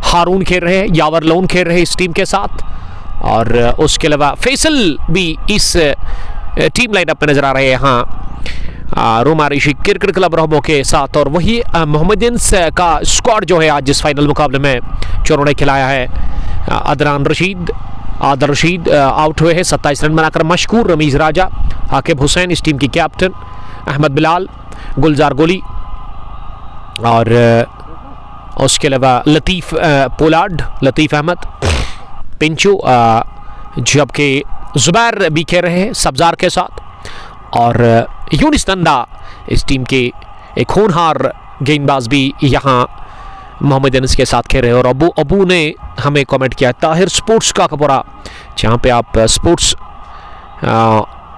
हारून खेल रहे हैं, यावर लोन खेल रहे हैं इस टीम के साथ, और उसके अलावा फैसल भी इस टीम लाइनअप में नजर आ रहे हैं यहाँ रोमारिशी क्रिकेट क्लब रहमो के साथ। और वही मोहम्मदियंस का स्क्वाड जो है आज इस फाइनल मुकाबले में चोरों ने खिलाया है। आदिल रशीद आउट हुए हैं 27 रन बनाकर, मशकूर, रमीज राजा, आकिब हुसैन इस टीम की कैप्टन, अहमद बिलाल, गुलजार गोली, और उसके अलावा लतीफ़ पोलार्ड, लतीफ़ अहमद, पिंचू, जबकि जुबैर भी खेल रहे हैं सब्जार के साथ, और यूनिस नंदा इस टीम के एक होनहार गेंदबाज भी यहाँ मोहम्मदियंस के साथ खेल रहे हैं। और अबू ने हमें कमेंट किया ताहिर स्पोर्ट्स का कपड़ा, जहाँ पे आप स्पोर्ट्स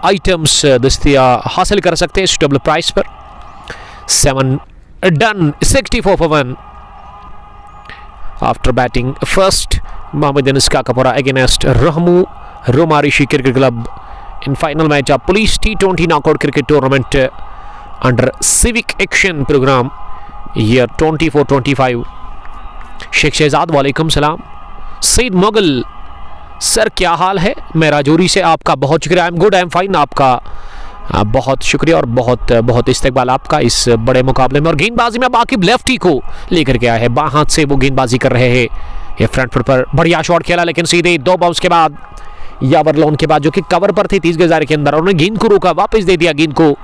आइटम्स दस्तियाब हासिल कर सकते हैं सुटेबल प्राइस पर। 7 done 64 for 1 after batting first Mohammadians का कपड़ा against Rahmoo Romarishi cricket club in final match of police T20 knockout cricket tournament under civic action programme year 24-25। Sheikh Shahzad वालेकुम सलाम। सईद मुगल सर क्या हाल है, मैं राजौरी से, आपका बहुत शुक्रिया। आई am good, I am fine, आपका बहुत शुक्रिया और बहुत बहुत इस्तकबाल आपका इस बड़े मुकाबले में। और गेंदबाजी में बाकी लेफ्टी को लेकर के आया है, बां हाथ से वो गेंदबाजी कर रहे हैं। ये फ्रंट फुट पर बढ़िया शॉट खेला, लेकिन सीधे 2 बाउंस के बाद यावर लोन के बाद, जो कि कवर पर थी 30 गज दायरे के अंदर, उन्होंने गेंद को रोका, वापस दे दिया गेंद को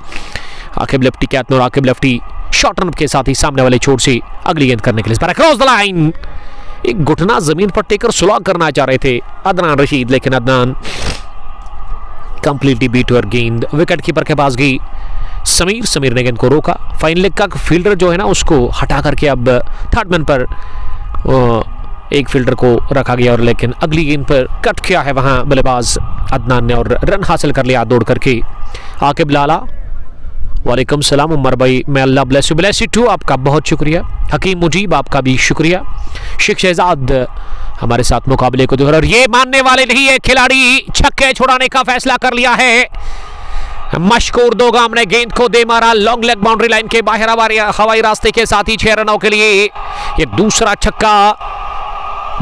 आकिब लेफ्टी कैप्टन, और आकिब लेफ्टी शॉर्ट रन के साथ ही सामने वाले छोर से अगली गेंद करने के लिए अक्रॉस द लाइन एक घुटना जमीन पर टेकर सुलह करना चाह रहे थे अदनान रशीद, लेकिन अदनान कंप्लीटली बीट और गेंद विकेट कीपर के पास गई। समीर ने गेंद को रोका। फाइन लेग का फील्डर जो है ना, उसको हटा करके अब थर्ड मैन पर एक फील्डर को रखा गया, और लेकिन अगली गेंद पर कट किया है वहां बल्लेबाज अदनान ने और रन हासिल कर लिया दौड़ करके। आकिब लाला वालेकुम सलाम उमर भाई, मैं अल्लाह ब्लेस यू टू, आपका बहुत शुक्रिया। हकीम मुजीब आपका भी शुक्रिया। शेख शहजाद हमारे साथ मुकाबले को देख रहे, और ये मानने वाले नहीं है खिलाड़ी, छक्के छुड़ाने का फैसला कर लिया है। मशकूर दोगाम ने गेंद को दे मारा लॉन्ग लेग बाउंड्री लाइन के बाहर हवाई रास्ते के साथ ही 6 रनों के लिए ये दूसरा छक्का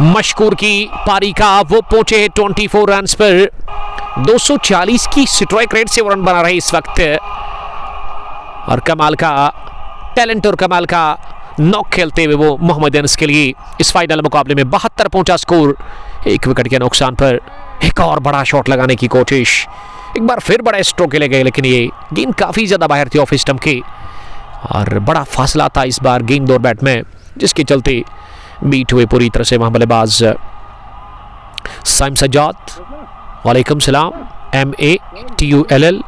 मशकूर की पारी का। वो पहुंचे 24 रन पर, 240 की स्ट्राइक रेट से रन बना रहे इस वक्त, और कमाल का टैलेंट और कमाल का नॉक खेलते हुए वो मोहम्मद अनस के लिए इस फाइनल मुकाबले में 72 पहुंचा स्कोर। 1 विकेट के नुकसान पर एक और बड़ा शॉट लगाने की कोशिश, एक बार फिर बड़ा स्ट्रोक ले गए, लेकिन ये गेंद काफ़ी ज़्यादा बाहर थी ऑफ स्टंप के, और बड़ा फासला था इस बार गेंद और बैट में, जिसके चलते बीट हुए पूरी तरह से वहाँ बल्लेबाज साइम सज्जाद। वालेकुम सलाम MATULL।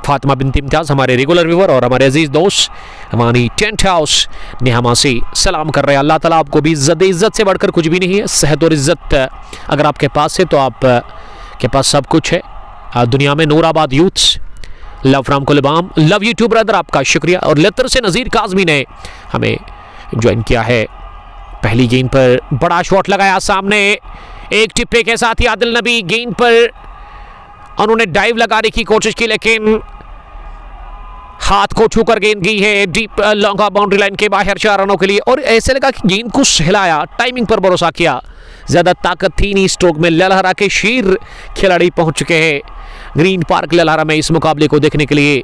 फातिमा बिनत इम्तियाज़ हमारे रेगुलर व्यूवर और हमारे अजीज़ दोस्त हमारी टेंट हाउस नेहमा से सलाम कर रहे हैं। अल्लाह ताला आपको भी इज़्ज़त से बढ़कर कुछ भी नहीं है। सेहत और इज़्ज़त अगर आपके पास है तो आप के पास सब कुछ है दुनिया में। Noorabad youths, love from Kulbam, love you too brother, आपका शुक्रिया। और लेतर से नज़ीर काज़मी ने हमें ज्वाइन किया है। पहली गेंद पर बड़ा शॉट लगाया सामने, एक टिप्पे के साथ ही आदिल नबी गेंद पर उन्होंने डाइव लगाने की कोशिश की, लेकिन हाथ को छूकर गेंद गई है डीप लॉन्ग बाउंड्री लाइन के बाहर 4 रनों के लिए। और ऐसे लगा कि गेंद को सहलाया, टाइमिंग पर भरोसा किया, ज़्यादा ताकत थी नहीं स्ट्रोक में। ललहरा के शीर खिलाड़ी पहुंच चुके हैं ग्रीन पार्क ललहरा में इस मुकाबले को देखने के लिए।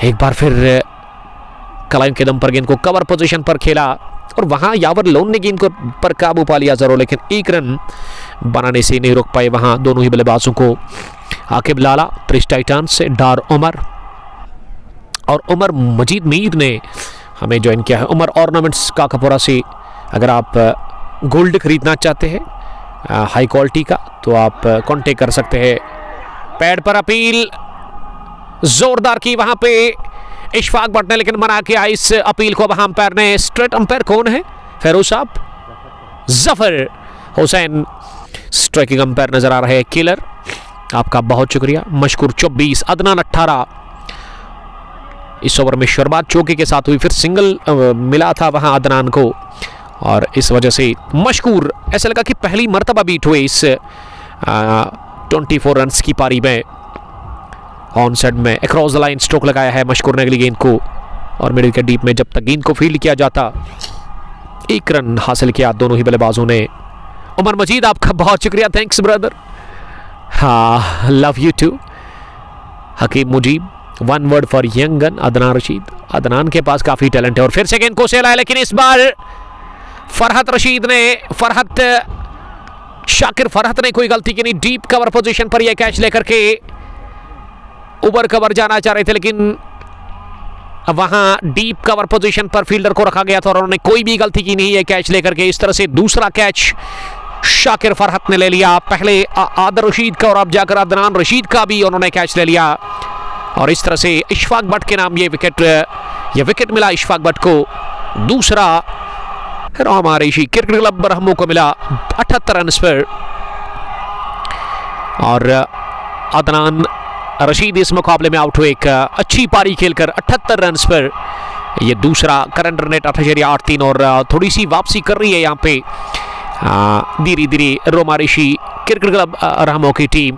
एक बार फिर कलाइन के दम पर गेंद को कवर पोजीशन पर खेला, और वहां यावर लोन ने गेंद को पर काबू पा लिया जरूर, लेकिन 1 रन बनाने से नहीं रोक पाए वहां दोनों ही बल्लेबाजों को। आकिब लाला प्रिस्ट टाइटन से डार उमर और उमर मजीद मीर ने हमें ज्वाइन किया है। उमर ऑर्नामेंट्स का कपूरा से अगर आप गोल्ड खरीदना चाहते हैं हाई क्वालिटी का तो आप कांटेक्ट कर सकते हैं। पैड पर अपील जोरदार की वहां पे इशफाक भट्ट ने, लेकिन मना किया इस अपील को वहां अंपायर ने। स्ट्रेट अंपायर कौन है? फेरोज साहब, जफर हुसैन स्ट्राइकिंग अंपायर नजर आ रहे हैं। किलर आपका बहुत शुक्रिया। मशकूर 24, अदनान 18। इस ओवर में शर्बाद चौके के साथ हुई फिर सिंगल मिला था वहां अदनान को, और इस वजह से मशकूर ऐसा लगा कि पहली मर्तबा बीट हुए इस 24 रन्स की पारी में। ऑन साइड में अक्रॉस द लाइन स्ट्रोक लगाया है मशकूर ने अगली गेंद को, और मिडिल के डीप में जब तक गेंद को फील्ड किया जाता 1 रन हासिल किया दोनों ही बल्लेबाजों ने। उमर मजीद आपका बहुत शुक्रिया, थैंक्स ब्रदर। हाँ, love you too. Hakim Mujeeb, 1 word for young gun Adnan Rashid. Adnan के पास काफी टैलेंट है, और फिर से गेंद को सहलाया, लेकिन इस बार फरहत रशीद ने शाकिर फरहत ने कोई गलती की नहीं। डीप कवर पोजीशन पर यह कैच लेकर के ओवर कवर जाना चाह रहे थे, लेकिन वहां डीप कवर पोजीशन पर फील्डर को रखा गया था और उन्होंने कोई भी गलती की नहीं है कैच लेकर के। इस तरह से दूसरा कैच शाकिर फरहत ने ले लिया, पहले आदर रशीद का और अब जाकर अदनान रशीद का भी उन्होंने कैच ले लिया, और इस तरह से इशफाक भट्ट के नाम ये विकेट मिला इशफाक भट्ट को। दूसरा हमारे क्रिकेट क्लब बरहमो को मिला 78 रन पर, और अदनान रशीद इस मुकाबले में आउट हुए एक अच्छी पारी खेलकर 78 रन पर। ये दूसरा करंट रन रेट 8.83, और थोड़ी सी वापसी कर रही है यहाँ पे धीरे धीरे रोमारिशी क्रिकेट क्लब रहमो की टीम।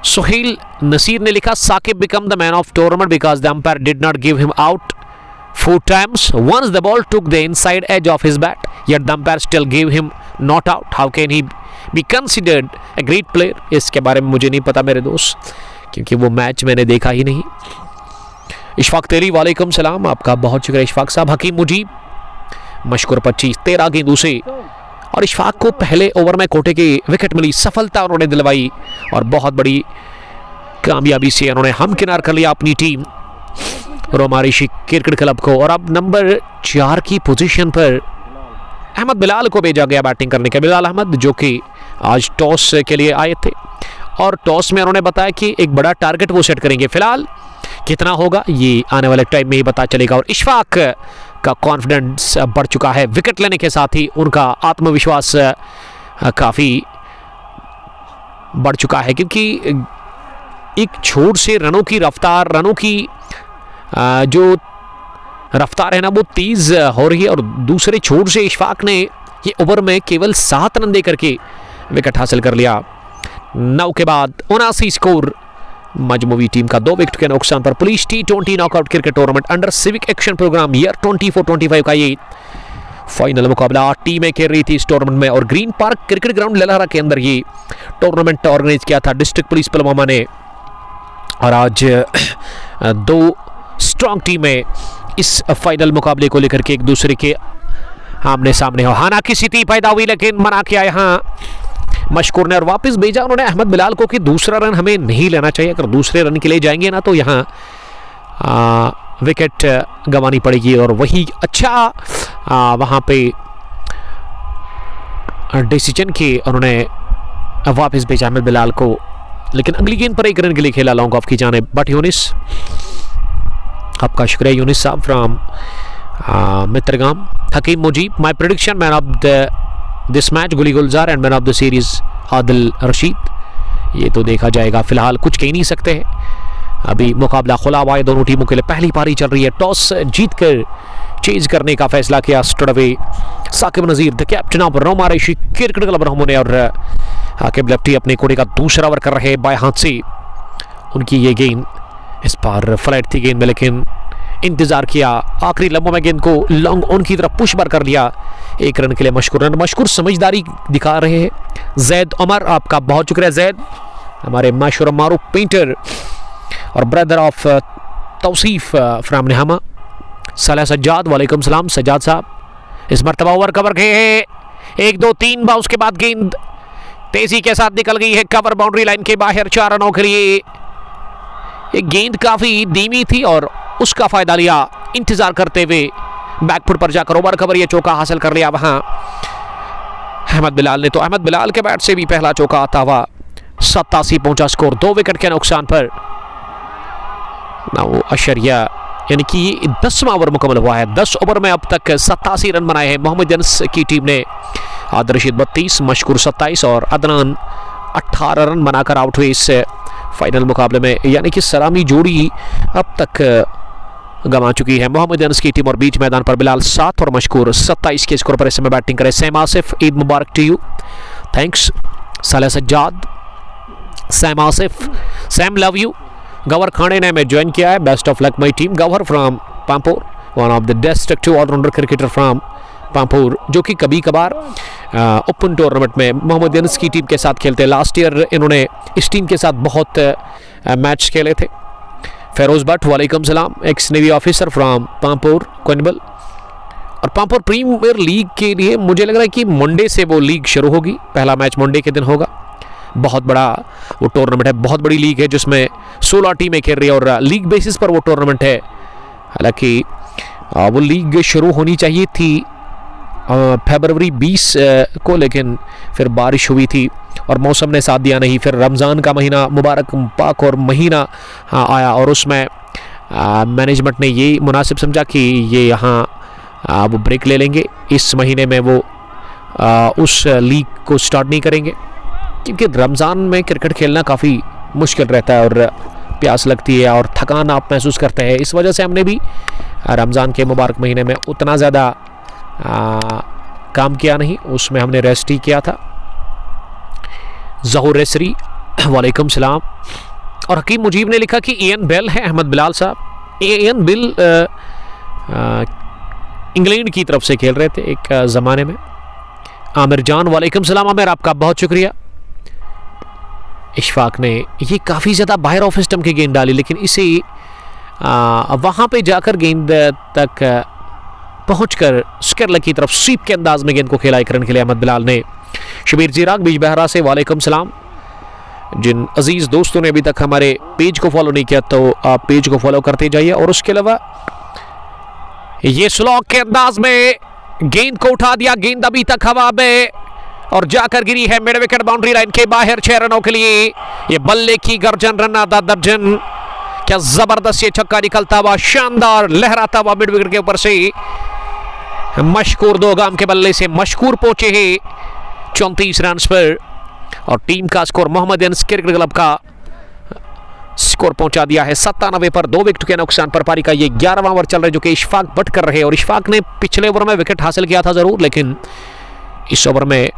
सुहेल नसीर ने लिखा Saqib become the man of tournament because the umpire did not give him out 4 times once the ball took the inside edge of his bat, yet the umpire still gave him not out. How can he be considered a great player? इसके बारे में मुझे नहीं पता मेरे दोस्त, क्योंकि वो मैच मैंने देखा ही नहीं। इशफाक तेरी, वालेकुम सलाम, आपका बहुत शुक्रिया इशफाक साहब। हकीम मुजीब मशकूर 25, 13 गेंदों से, और इशफाक को पहले ओवर में कोटे की विकेट मिली, सफलता उन्होंने दिलवाई और बहुत बड़ी कामयाबी से उन्होंने हमकिनार कर लिया अपनी टीम रोमारिशी क्रिकेट क्लब को। और अब नंबर 4 की पोजीशन पर अहमद बिलाल को भेजा गया बैटिंग करने के। बिलाल अहमद जो कि आज टॉस के लिए आए थे, और टॉस में उन्होंने बताया कि एक बड़ा टारगेट वो सेट करेंगे। फिलहाल कितना होगा ये आने वाले टाइम में ही पता चलेगा। और इशफाक का कॉन्फिडेंस बढ़ चुका है, विकेट लेने के साथ ही उनका आत्मविश्वास काफ़ी बढ़ चुका है, क्योंकि एक छोर से रनों की रफ्तार, रनों की जो रफ्तार है ना वो तेज हो रही है और दूसरे छोर से इशफाक ने ये ओवर में केवल 7 रन दे करके विकेट हासिल कर लिया। 9 के बाद 79 स्कोर। मजमूवी टीम का 2 विकेट के नुकसान पर police T20 knockout cricket tournament under civic action programme year 24-25 का ये फाइनल मुकाबला 8 टीमें खेल रही थी इस टूर्नामेंट में और ग्रीन पार्क क्रिकेट ग्राउंड ललहरा के अंदर ये टूर्नामेंट ऑर्गेनाइज किया था डिस्ट्रिक्ट पुलिस पुलवामा ने। और आज 2 स्ट्रॉन्ग टीमें इस फाइनल मुकाबले को लेकर के एक दूसरे के आमने सामने हो। हालांकि स्थिति पैदा हुई लेकिन मना किया यहाँ मशकूर ने और वापस भेजा उन्होंने अहमद बिलाल को कि दूसरा रन हमें नहीं लेना चाहिए, अगर दूसरे रन के लिए जाएंगे ना तो यहाँ विकेट गंवानी पड़ेगी और वही अच्छा वहाँ पे डिसीजन के उन्होंने वापस भेजा अहमद बिलाल को। लेकिन अगली गेंद पर 1 रन के लिए खेला लॉन्ग ऑफ की जानिब बट यूनिस, आपका शुक्रिया यूनिस साहब from Mitragam. Hakeem Mujeeb, my prediction man of this match Guli Gulzar and man of the series Adil Rashid. ये तो देखा जाएगा, फिलहाल कुछ कह नहीं सकते हैं, अभी मुकाबला खुला हुआ है दोनों टीमों के लिए। पहली पारी चल रही है, टॉस जीतकर चेज करने का फैसला किया स्टडवे Saqib Nazir the captain of Roma Reshi cricket club Rahmoo ने और आकिब लेफ्टी अपने कोड़े का दूसरा ओवर कर रहे बाएं हाथ से। उनकी ये गेंद इस बार फ्लैट थी गेंद में लेकिन इंतजार किया, आखिरी लम्बों में गेंद को लॉन्ग ऑन की तरफ पुश बार कर लिया। 1 रन के लिए मशकूर समझदारी दिखा रहे हैं। जैद उमर, आपका बहुत शुक्रिया जैद, हमारे मशहूर मारूफ पेंटर और ब्रदर ऑफ तौसीफ फ्राम नेहामा। सलाह सज्जाद, वालेकुम सलाम सज्जाद साहब। इस मरतबा ओवर कवर गए हैं 1 2 3 बार, उसके बाद गेंद तेजी के साथ निकल गई है कवर बाउंड्री लाइन के बाहर 4 रनों के लिए। ये गेंद काफी धीमी थी और उसका फायदा लिया इंतजार करते हुए बैकफुट पर जाकर ओवर कवर ये चौका हासिल कर लिया वहां अहमद बिलाल ने। तो अहमद बिलाल के बैट से भी पहला चौका आता हुआ 87 पहुंचा स्कोर 2 विकेट के नुकसान पर। ना अशरिया यानी कि 10वां ओवर मुकम्मल हुआ है। 10 ओवर में अब तक 87 रन बनाए हैं मोहम्मद अनस की टीम ने। आदिल रशीद 32, मशकूर 27 और अदनान 18 रन बनाकर आउट हुए इस फाइनल मुकाबले में, यानी कि सलामी जोड़ी अब तक गंवा चुकी है मोहम्मद अनस की टीम। और बीच मैदान पर बिलाल 7 और मशकूर 27 के स्कोर पर इस समय बैटिंग करे सैम आसिफ। ईद मुबारक टू यू, थैंक्स। साला सज्जाद, सैम आसिफ, सैम लव यू। गवर खाने ने हमें ज्वाइन किया है, best of luck my team. Gowhar from Pampore, one of the district allrounder cricketer from Pampore, जो कि कभी कभार ओपन टूर्नामेंट में मोहम्मद अनस की टीम के साथ खेलते हैं। लास्ट ईयर इन्होंने इस टीम के साथ बहुत मैच खेले थे। फेरोज भट्ट, वालेकुम सलाम, ex navy officer from Pampore Koinbal. और पामपुर प्रीमियर लीग के लिए मुझे लग रहा है कि मंडे से वो लीग शुरू होगी, पहला मैच मंडे के दिन होगा। बहुत बड़ा वो टूर्नामेंट है, बहुत बड़ी लीग है जिसमें 16 टीमें खेल रही है और लीग बेसिस पर वो टूर्नामेंट है। हालांकि वो लीग शुरू होनी चाहिए थी फरवरी 20 को, लेकिन फिर बारिश हुई थी और मौसम ने साथ दिया नहीं। फिर रमज़ान का महीना मुबारक पाक और महीना आया और उसमें मैनेजमेंट ने ये मुनासिब समझा कि ये यहाँ वो ब्रेक ले लेंगे, इस महीने में वो उस लीग को स्टार्ट नहीं करेंगे, क्योंकि रमज़ान में क्रिकेट खेलना काफ़ी मुश्किल रहता है और प्यास लगती है और थकान आप महसूस करते हैं। इस वजह से हमने भी रमज़ान के मुबारक महीने में उतना ज़्यादा काम किया नहीं, उसमें हमने रेस्ट ही किया था। जहूर रेसरी, वालेकुम सलाम। और हकीम मुजीब ने लिखा कि इयन बेल है अहमद बिलाल साहब। इयन बिल इंग्लैंड की तरफ से खेल रहे थे एक ज़माने में। आमिर जान, वालेकुम सलाम आमिर, आपका बहुत शुक्रिया। इशफाक ने ये काफ़ी ज़्यादा बाहर ऑफ स्टंप की गेंद डाली, लेकिन इसे वहाँ पे जाकर गेंद तक पहुंचकर स्केरल की तरफ स्वीप के अंदाज में गेंद को खेला 1 रन के लिए अहमद बिलाल ने। शबीर जीराग बीज बहरा से, वालेकुम सलाम। जिन अजीज़ दोस्तों ने अभी तक हमारे पेज को फॉलो नहीं किया तो आप पेज को फॉलो करते जाइए। और उसके अलावा ये स्लॉग के अंदाज में गेंद को उठा दिया, गेंद अभी तक हवा में और जाकर गिरी है मिड विकेट बाउंड्री लाइन के बाहर 6 रनों के लिए। ये बल्ले की गर्जन, रन आधा दर्जन, क्या जबरदस्त ये छक्का निकलता हुआ, शानदार लहराता हुआ मिड विकेट के ऊपर से। मशकूर 2 गाम के बल्ले से मशकूर पहुंचे हैं 34 रन पर और टीम का score Mohammad Anas cricket club का स्कोर पहुंचा दिया है 97 पर 2 विकेट के नुकसान पर। पारी का ये 11वां ओवर चल रहा है जो कि इशफाक भट्ट कर रहे हैं। और इशफाक ने पिछले ओवर में विकेट हासिल किया था जरूर, लेकिन इस ओवर में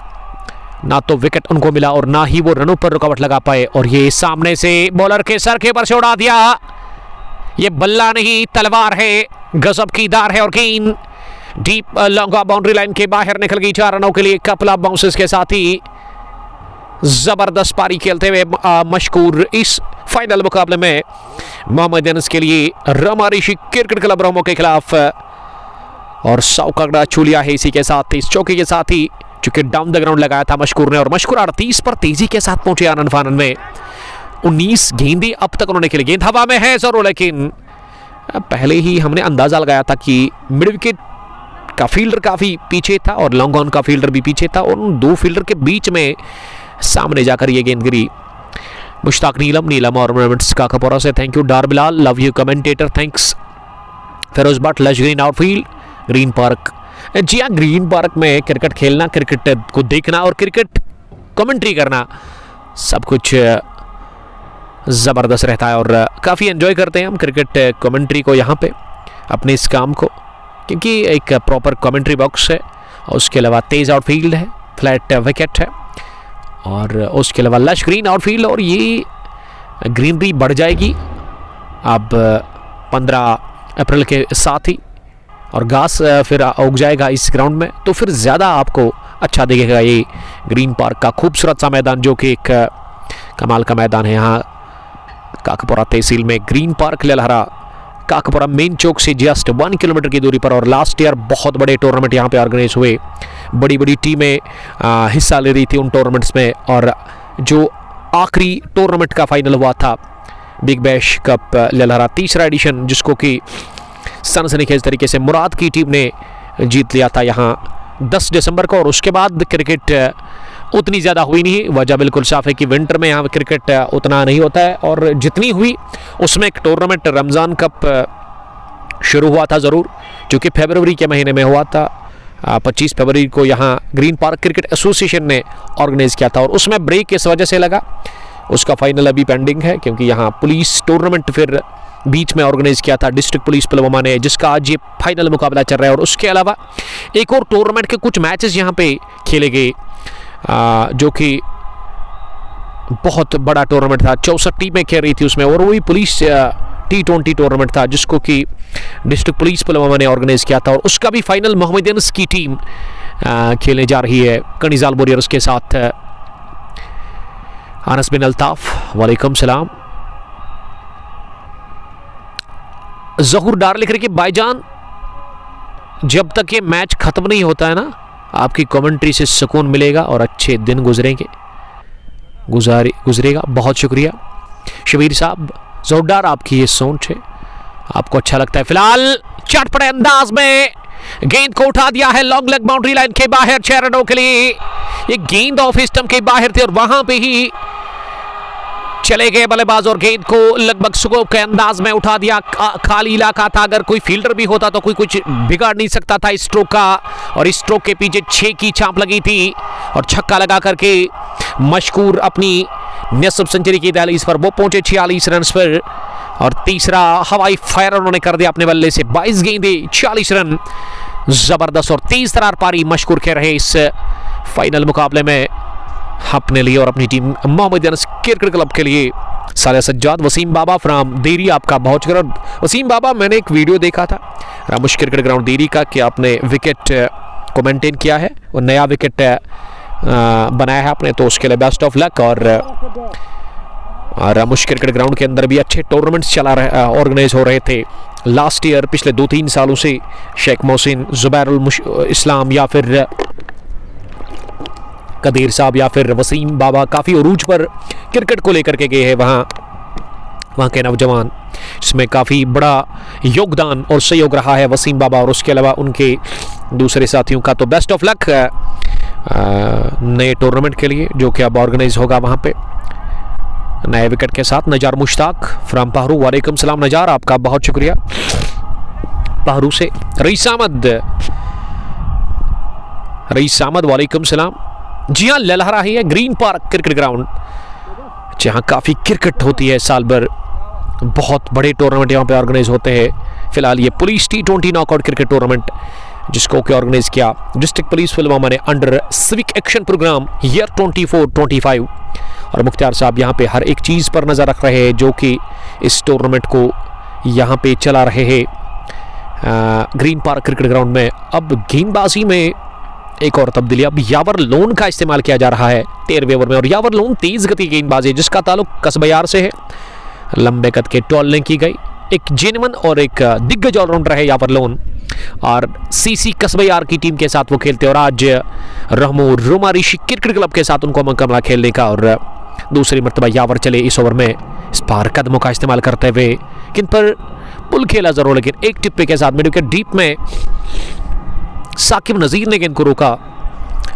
ना तो विकेट उनको मिला और ना ही वो रनों पर रुकावट लगा पाए। और ये सामने से बॉलर के सर के ऊपर से उड़ा दिया। ये बल्ला नहीं तलवार है, गजब की दार है। और गेंद डीप लॉन्ग बाउंड्री लाइन के बाहर निकल गई 4 रनों के लिए। कपल ऑफ बाउंसेस के साथ ही जबरदस्त पारी खेलते हुए मशकूर इस फाइनल मुकाबले में मोहम्मद अनस के लिए रमा ऋषि क्रिकेट क्लब रोमो के खिलाफ। और 100 का गड़ा छू लिया है इसी के साथ, इस चौके के साथ ही, चूंकि डाउन द ग्राउंड लगाया था मशकूर ने। और मशकूर 38 पर तेजी के साथ पहुंचे आनंद फानन में। 19 गेंदें अब तक उन्होंने खेली। गेंद हवा में है जरूर, लेकिन पहले ही हमने अंदाजा लगाया था कि मिड विकेट का फील्डर काफी पीछे था और लॉन्ग ऑन का फील्डर भी पीछे था, और उन 2 फील्डर के बीच में सामने जाकर ये गेंद गिरी। मुश्ताक नीलम और मोमेंट्स का कपोरा से thank you. Dar Bilal love you commentator, thanks. Firoz Bhat lush green outfield green park. जी हाँ, ग्रीन पार्क में क्रिकेट खेलना, क्रिकेट को देखना और क्रिकेट कमेंट्री करना सब कुछ ज़बरदस्त रहता है। और काफ़ी एंजॉय करते हैं हम क्रिकेट कमेंट्री को यहाँ पे, अपने इस काम को, क्योंकि एक प्रॉपर कमेंट्री बॉक्स है और उसके अलावा तेज़ आउटफील्ड है, फ्लैट विकेट है और उसके अलावा लश ग्रीन आउटफील्ड। और ये ग्रीनरी बढ़ जाएगी अब 15 अप्रैल के साथ ही, और घास फिर उग जाएगा इस ग्राउंड में, तो फिर ज़्यादा आपको अच्छा दिखेगा ये ग्रीन पार्क का खूबसूरत सा मैदान, जो कि एक कमाल का मैदान है। यहाँ काकपुरा तहसील में ग्रीन पार्क ललहरा काकपुरा मेन चौक से जस्ट 1 किलोमीटर की दूरी पर। और लास्ट ईयर बहुत बड़े टूर्नामेंट यहाँ पे ऑर्गेनाइज हुए, बड़ी बड़ी टीमें हिस्सा ले रही थी उन टूर्नामेंट्स में। और जो आखिरी टूर्नामेंट का फाइनल हुआ था बिग बैश कप ललहरा 3रा एडिशन, जिसको कि सनसनीखेज तरीके से मुराद की टीम ने जीत लिया था यहाँ 10 दिसंबर को। और उसके बाद क्रिकेट उतनी ज़्यादा हुई नहीं। वजह बिल्कुल साफ है कि विंटर में यहाँ क्रिकेट उतना नहीं होता है, और जितनी हुई उसमें एक टूर्नामेंट रमज़ान कप शुरू हुआ था ज़रूर, जो कि फरवरी के महीने में हुआ था। 25 फरवरी को यहाँ ग्रीन पार्क क्रिकेट एसोसिएशन ने ऑर्गेनाइज़ किया था, और उसमें ब्रेक इस वजह से लगा। उसका फाइनल अभी पेंडिंग है, क्योंकि यहाँ पुलिस टूर्नामेंट फिर बीच में ऑर्गेनाइज किया था डिस्ट्रिक्ट पुलिस पुलवामा ने, जिसका आज ये फाइनल मुकाबला चल रहा है। और उसके अलावा एक और टूर्नामेंट के कुछ मैचेस यहाँ पे खेले गए, जो कि बहुत बड़ा टूर्नामेंट था। 64 टीमें खेल रही थी उसमें, और वही पुलिस T20 टूर्नामेंट था, जिसको कि डिस्ट्रिक्ट पुलिस पुलवामा ने ऑर्गेनाइज किया था। और उसका भी फाइनल मोहम्मद अनस की टीम खेलने जा रही है कनिजाल वॉरियर्स के साथ। अनस बिन अल्ताफ वालेकुम सलाम। जहूर डार लिख रहे कि भाईजान, जब तक ये मैच खत्म नहीं होता है ना, आपकी कमेंट्री से सुकून मिलेगा और अच्छे दिन गुजरेगा। बहुत शुक्रिया शबीर साहब। जहूर डार, आपकी ये सोच है, आपको अच्छा लगता है। फिलहाल चटपटे अंदाज में गेंद को उठा दिया है लॉन्ग लेग बाउंड्री लाइन के बाहर 6 रनों के लिए। ये गेंद ऑफ स्टंप के बाहर थे और वहां पे ही चले गए बल्लेबाज, और गेंद को लगभग स्कोप के अंदाज में उठा दिया। खाली इलाका था, अगर कोई फील्डर भी होता तो कोई कुछ बिगाड़ नहीं सकता था इस स्ट्रोक का। और इस स्ट्रोक के पीछे 6 की छाप लगी थी, और छक्का लगा करके मशकूर अपनी निसफ सेंचुरी की दहलीज पर वो पहुंचे 46 रन पर। और तीसरा हवाई फायर उन्होंने कर दिया अपने बल्ले से, 22 गेंदें 40 रन। जबरदस्त और तेज तरार पारी मशकूर खेल रहे इस फाइनल मुकाबले में अपने लिए और अपनी team Mohammad Anas cricket club के लिए। साले सज्जाद वसीम बाबा फ्राम देरी, आपका बहुत शुक्र। वसीम बाबा, मैंने एक वीडियो देखा था रामुश क्रिकेट ग्राउंड देरी का, कि आपने विकेट को मेंटेन किया है और नया विकेट बनाया है आपने, तो उसके लिए बेस्ट ऑफ लक। और रामुश क्रिकेट ग्राउंड के अंदर भी अच्छे टूर्नामेंट्स ऑर्गेनाइज हो रहे थे लास्ट ईयर, पिछले 2-3 सालों से। शेख मोहसिन, जुबैरुल इस्लाम या फिर कदीर साहब या फिर वसीम बाबा काफ़ी उरूज पर क्रिकेट को लेकर के गए हैं वहाँ के नौजवान, जिसमें काफ़ी बड़ा योगदान और सहयोग रहा है वसीम बाबा और उसके अलावा उनके दूसरे साथियों का। तो बेस्ट ऑफ लक नए टूर्नामेंट के लिए, जो कि अब ऑर्गेनाइज होगा वहाँ पे नए विकेट के साथ। नजार मुश्ताक फ्राम पहरू, वालेकुम सलाम नजार, आपका बहुत शुक्रिया पहरू से। रईस अहमद वालेकुम सलाम। जी हाँ, ललहरा ही है ग्रीन पार्क क्रिकेट ग्राउंड, जहाँ काफ़ी क्रिकेट होती है साल भर। बहुत बड़े टूर्नामेंट यहाँ पे ऑर्गेनाइज होते हैं। फिलहाल ये police T20 knockout cricket tournament जिसको कि ऑर्गेनाइज किया डिस्ट्रिक्ट पुलिस पुलवामा ने under civic action programme year 24-25। और मुख्तार साहब यहाँ पे हर एक चीज़ पर नज़र रख रहे हैं जो कि इस टूर्नामेंट को यहाँ पे चला रहे हैं ग्रीन पार्क क्रिकेट ग्राउंड में। अब गेंदबाजी में एक और तब्दीली, अब यावर लोन का इस्तेमाल किया जा रहा है 13वें ओवर में। और यावर लोन तेज गति गेंदबाजी है जिसका ताल्लुक कसबयार से है। लंबे कद के टॉलने की गई, एक जेन्युइन और एक दिग्गज ऑलराउंडर है यावर लोन और सीसी कसबयार की टीम के साथ वो खेलते हैं। और आज रहमो रोमा ऋषि क्रिकेट क्लब के साथ उनको मौका मिला खेलने का और दूसरी मरतबा यावर चले इस ओवर में। इस बार कदमों का इस्तेमाल करते हुए किन पर पुल खेला जरूर, लेकिन एक टिप्पे के साथ मिड विकेट डीप में साकिब नज़ीर ने गेंद को रोका।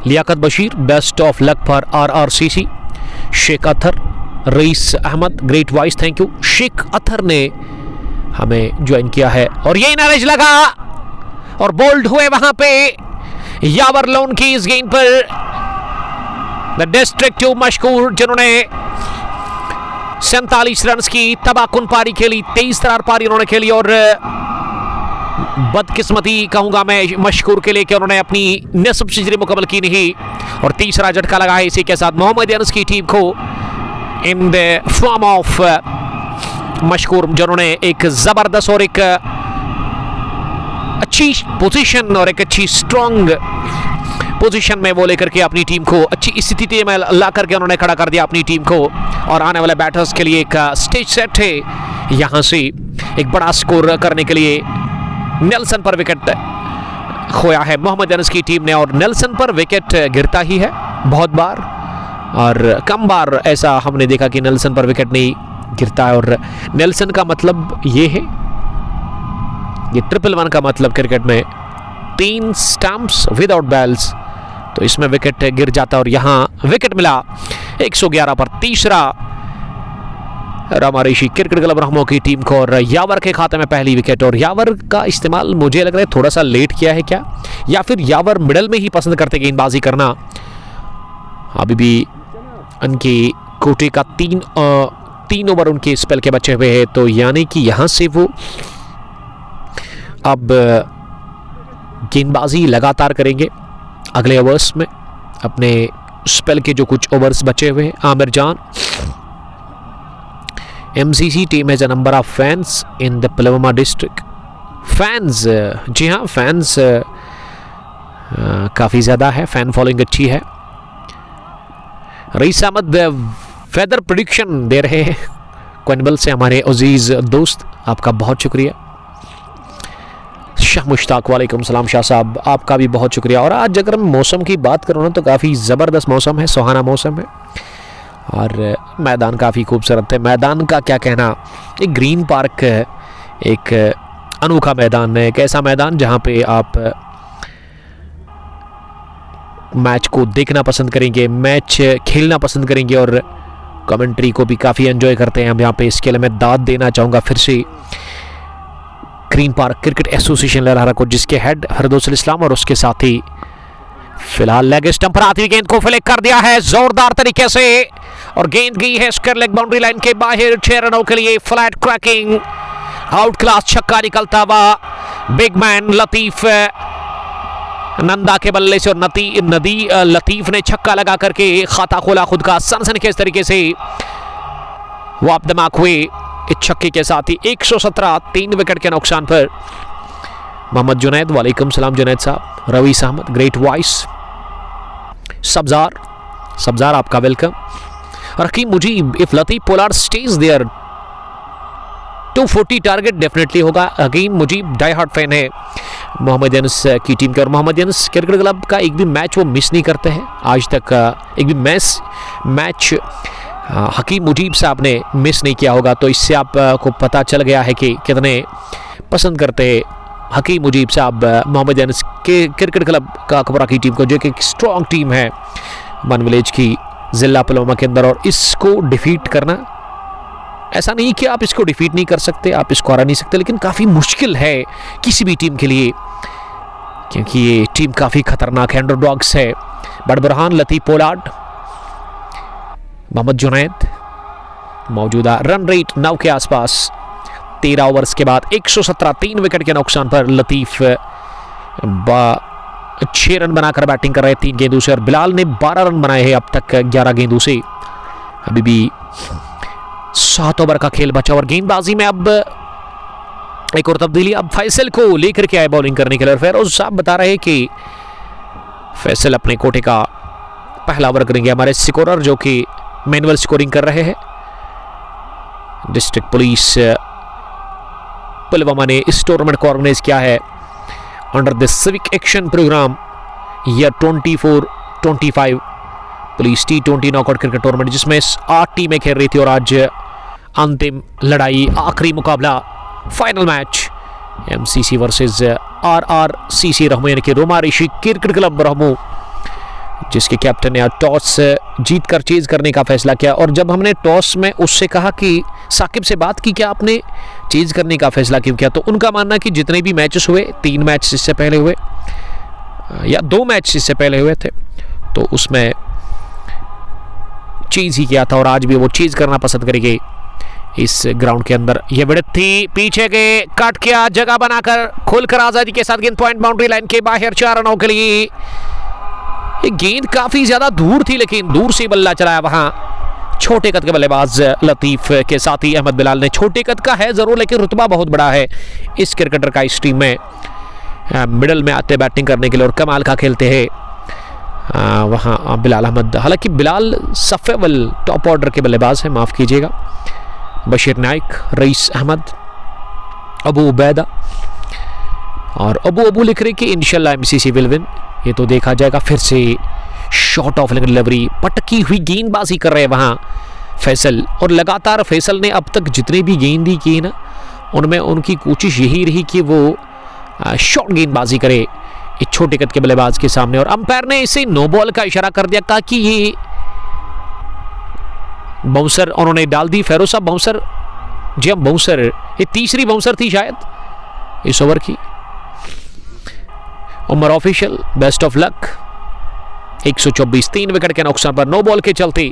Liaqat Bashir best of luck for RRCC। Sheikh Athar, Rais Ahmed great voice thank you. Sheikh Athar ने हमें ज्वाइन किया है और ये नरेज लगा और बोल्ड हुए वहां पे यावर लोन की इस गेंद पर द डिस्ट्रिक्ट 2 मशकूर जिन्होंने 47 रन की तबाहकुन पारी खेली, 23 तरार पारी उन्होंने खेली। और बदकिस्मती कहूंगा मैं मशकूर के लिए कि उन्होंने अपनी निस्फ सेंचुरी मुकम्मल की नहीं और तीसरा झटका लगा है इसी के साथ मोहम्मद अनस की टीम को इन द फॉर्म ऑफ मशकूर जिन्होंने एक जबरदस्त और एक अच्छी पोजीशन और एक अच्छी स्ट्रॉन्ग पोजीशन में वो लेकर के अपनी टीम को अच्छी स्थिति में ला करके उन्होंने खड़ा कर दिया अपनी टीम को। और आने वाले बैटर्स के लिए एक स्टेज सेट है यहाँ से एक बड़ा स्कोर करने के लिए। नेल्सन पर विकेट खोया है मोहम्मद अनस की टीम ने और नेल्सन पर विकेट गिरता ही है बहुत बार और कम बार ऐसा हमने देखा कि नेल्सन पर विकेट नहीं गिरता है। और नेल्सन का मतलब ये है, ये 111 का मतलब क्रिकेट में 3 स्टंप्स विदाउट बैल्स, तो इसमें विकेट गिर जाता और यहाँ विकेट मिला 111 पर तीसरा रामारिशी क्रिकेट क्लब रहमो की टीम को और यावर के खाते में पहली विकेट। और यावर का इस्तेमाल मुझे लग रहा है थोड़ा सा लेट किया है क्या, या फिर यावर मिडल में ही पसंद करते गेंदबाजी करना। अभी भी उनकी कोटे का 3 ओवर उनके स्पेल के बचे हुए हैं, तो यानी कि यहाँ से वो अब गेंदबाजी लगातार करेंगे अगले ओवर्स में अपने स्पेल के जो कुछ ओवर्स बचे हुए हैं। Aamir Jan MCC team has a number of fans in the Pulwama district. Fans, जी हाँ फैंस काफ़ी ज़्यादा है, फैन फॉलोइंग अच्छी है। रईस अहमद वेदर प्रेडिक्शन दे रहे हैं क्वेनबल से हमारे अजीज़ दोस्त, आपका बहुत शुक्रिया। शाह मुश्ताक वालेकुम सलाम शाह साहब, आपका भी बहुत शुक्रिया। और आज अगर मैं मौसम की बात करूँ ना तो काफ़ी ज़बरदस्त मौसम है, सुहाना मौसम है और मैदान काफ़ी खूबसूरत है। मैदान का क्या कहना, एक ग्रीन पार्क है, एक अनोखा मैदान है, एक ऐसा मैदान जहाँ पे आप मैच को देखना पसंद करेंगे, मैच खेलना पसंद करेंगे और कमेंट्री को भी काफ़ी एंजॉय करते हैं हम यहाँ पे। इसके लिए मैं दाद देना चाहूँगा फिर से ग्रीन पार्क क्रिकेट एसोसिएशन लहरा को, जिसके हेड हरदोसल इस्लाम और उसके साथ ही फिलहाल लेग स्टंप पर आती हुई गेंद को फ्लिक कर दिया है जोरदार तरीके से और गेंद गई है स्क्वायर लेग बाउंड्री लाइन के बाहर 6 रनों के लिए। फ्लैट क्रैकिंग आउट क्लास छक्का निकलता हुआ बिग मैन लतीफ नंदा के बल्ले से और नदी लतीफ ने छक्का लगा करके खाता खोला खुद का सनसनीखेज तरीके से। वो आप दिमाग हुए इस छक्के के साथ ही 117 3 विकेट के नुकसान पर। मोहम्मद जुनैद वालेकुम सलाम जुनैद साहब। Rais Ahmed great voice. सब्जार आपका welcome. Hakim Mujeeb if Latif Pollard stays there 240 target definitely होगा। Hakim Mujeeb die hard fan है मोहम्मद अनस की टीम के और मोहम्मद अनस क्रिकेट क्लब का एक भी मैच वो मिस नहीं करते हैं आज तक। एक भी मैच हकीम मुजीब साहब ने मिस नहीं किया होगा, तो इससे आपको पता चल गया है कि कितने पसंद करते हैं हकीम मुजीब साहब मोहम्मद अनस के क्रिकेट क्लब का कपरा की टीम को, जो कि एक स्ट्रॉन्ग टीम है वन विलेज की ज़िला पुलवामा के अंदर। और इसको डिफीट करना, ऐसा नहीं कि आप इसको डिफीट नहीं कर सकते, आप इसको हरा नहीं सकते, लेकिन काफ़ी मुश्किल है किसी भी टीम के लिए, क्योंकि ये टीम काफ़ी खतरनाक है, अंडरडॉग्स है। बड़बुरहान लतीफ पोलार्ड, मोहम्मद जुनैद, मौजूदा रन रेट 9 के आसपास। 13 ओवर्स के बाद 117, 3 विकेट के नुकसान पर लतीफ 6 रन बनाकर बैटिंग कर रहे हैं 3 गेंदों से, और बिलाल ने 12 रन बनाए हैं अब तक 11 गेंदों से। अभी भी 7 ओवर का खेल बचा और गेंदबाजी में अब एक और तब्दीली, अब फैसल को लेकर के आए बॉलिंग करने के लिए। फेरोज साहब बता रहे हैं कि फैसल अपने कोटे का पहला ओवर करेंगे। हमारे स्कोरर जो कि मैनुअल स्कोरिंग कर रहे हैं, डिस्ट्रिक्ट पुलिस पुलवामा ने इस टूर्नामेंट को ऑर्गेनाइज किया है under the civic action programme year 24-25 पुलिस T20 नॉकआउट क्रिकेट टूर्नामेंट, जिसमें 8 टीमें खेल रही थी और आज अंतिम लड़ाई, आखिरी मुकाबला, final match MCC versus RRCC रहमू यानी कि रोमा ऋषि क्रिकेट क्लब रहमू, जिसके कैप्टन ने टॉस जीतकर चेज करने का फैसला किया। और जब हमने टॉस में उससे कहा कि साकिब से बात की, क्या आपने चेज करने का फैसला क्यों किया, तो उनका मानना कि जितने भी मैचेस हुए, 3 मैच इससे पहले हुए या 2 मैच इससे पहले हुए थे, तो उसमें चीज ही किया था और आज भी वो चीज करना पसंद करेंगे इस ग्राउंड के अंदर। ये विकेट थी, पीछे के कट किया, जगह बनाकर खुलकर आजादी के साथ गेंद पॉइंट बाउंड्री लाइन के बाहर 4 रनों के लिए। ये गेंद काफी ज्यादा दूर थी, लेकिन दूर से बल्ला चलाया वहां छोटे कद के बल्लेबाज लतीफ के साथ ही अहमद बिलाल ने। छोटे कद का है जरूर, लेकिन रुतबा बहुत बड़ा है इस क्रिकेटर का इस टीम में। मिडल में आते बैटिंग करने के लिए और कमाल का खेलते हैं वहाँ बिलाल अहमद। हालांकि बिलाल सफ़ेवल टॉप ऑर्डर के बल्लेबाज हैं, माफ़ कीजिएगा। बशीर नाइक, रईस अहमद, अबू उबैदा और अबू लिख रहे कि इंशाल्लाह MCC विल विन। ये तो देखा जाएगा। फिर से शॉर्ट ऑफ डिलीवरी, पटकी हुई गेंदबाजी कर रहे हैं वहाँ फैसल, और लगातार फैसल ने अब तक जितने भी गेंदी की ना, उनमें उनकी कोशिश यही रही कि वो शॉर्ट गेंदबाजी करे इस छोटे कद के बल्लेबाज के सामने। और अंपायर ने इसे नो बॉल का इशारा कर दिया, कहा कि ये बाउंसर उन्होंने डाल दी। फेरोज साहब बाउंसर, जी हम बाउंसर, ये तीसरी बाउंसर थी शायद इस ओवर की। Umar official best of luck. 124, 3 wicket के नुकसान पर नो बॉल के चलते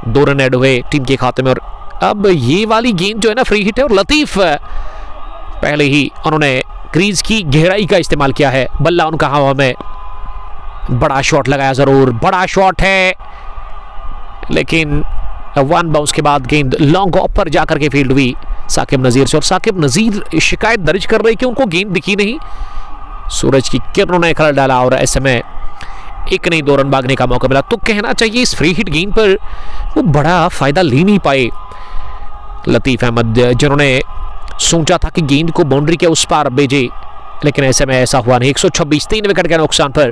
2 रन ऐड हुए टीम के खाते में। और अब ये वाली गेंद जो है ना फ्री हिट है, और लतीफ पहले ही उन्होंने क्रीज की गहराई का इस्तेमाल किया है। बल्ला उनका हवा में, बड़ा शॉट लगाया, जरूर बड़ा शॉट है, लेकिन 1 बाउंस के बाद गेंद लॉन्ग ऑफ पर जाकर के फील्ड हुई साकिब नज़ीर से। और साकिब नज़ीर शिकायत दर्ज कर रहे कि उनको गेंद दिखी नहीं, सूरज की किरणों ने खलल डाला और ऐसे में 1 नहीं 2 रन भागने का मौका मिला। तो कहना चाहिए इस फ्री हिट गेंद पर वो बड़ा फायदा ले नहीं पाए लतीफ अहमद, जिन्होंने सोचा था कि गेंद को बाउंड्री के उस पार भेजे, लेकिन ऐसे में ऐसा हुआ नहीं। 126, 3 विकेट के नुकसान पर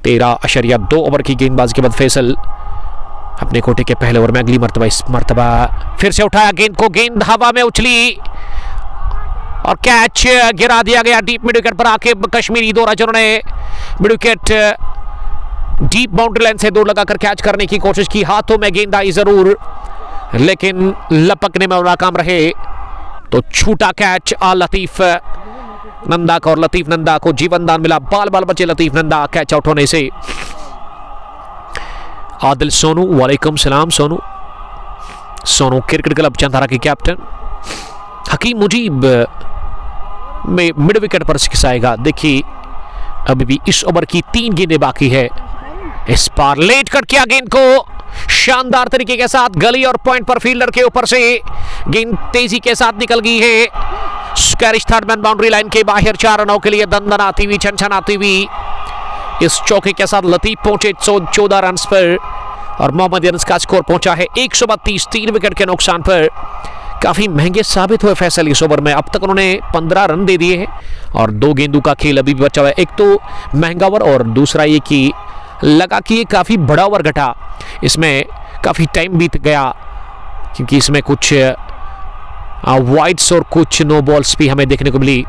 13.2 ओवर की गेंदबाजी के बाद फैसल अपने कोटे के पहले ओवर में अगली मर्तबा फिर से उठाया गेंद को, गेंद हवा में उछली और कैच गिरा दिया गया डीप मिड विकेट पर आके। कश्मीरी दौरा, जिन्होंने mid wicket deep boundary line से दूर लगाकर कैच करने की कोशिश की, हाथों में गेंद आई जरूर, लेकिन लपकने में नाकाम रहे। तो छूटा कैच लतीफ नंदा का, और लतीफ नंदा को जीवन दान मिला। बाल बचे लतीफ नंदा कैच आउट होने से। आदिल सोनू, वालेकुम सलाम सोनू क्रिकेट क्लब चंदारा के कैप्टन। हकीम मुजीब में मिड विकेट पर सिक्स आएगा। देखिए अभी भी इस ओवर की 3 गेंदें बाकी है। इस पार लेट कट किया गेंद को शानदार तरीके के साथ गली और पॉइंट पर फील्डर के ऊपर से गेंद तेजी के साथ निकल गई है। स्क्वारिश थर्ड मैन बाउंड्री लाइन के बाहर 4 रनों के लिए दंदनाती हुई, छनछनाती हुई इस चौके के साथ लतीफ पहुंचे 14 रन पर, और मोहम्मद यूनुस का स्कोर पहुंचा है 132, 3 विकेट के नुकसान पर। काफी महंगे साबित हुए फैसल इस ओवर में। अब तक उन्होंने 15 रन दे दिए हैं और 2 गेंदों का खेल अभी भी बचा हुआ है। एक तो महंगा ओवर और दूसरा ये कि लगा कि ये काफी बड़ा ओवर घटा, इसमें काफी टाइम बीत गया क्योंकि इसमें कुछ वाइड्स और कुछ नो बॉल्स भी हमें देखने को मिली।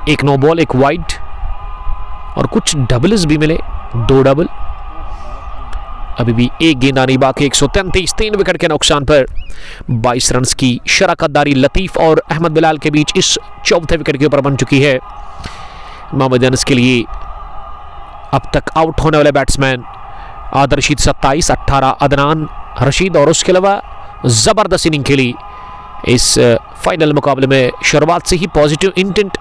1 नो बॉल, 1 वाइड और कुछ डबल्स भी मिले, 2 डबल। अभी भी 1 गेंद आनी बाकी। 133, 3 विकेट के नुकसान पर 22 रन की शराकतदारी लतीफ और अहमद बिलाल के बीच इस 4थे विकेट के ऊपर बन चुकी है। मोहम्मद यूनुस के लिए अब तक आउट होने वाले बैट्समैन आदर रशीद 27, 18 अदनान रशीद और उसके अलावा ज़बरदस्त इनिंग खेली इस फाइनल मुकाबले में। शुरुआत से ही पॉजिटिव इंटेंट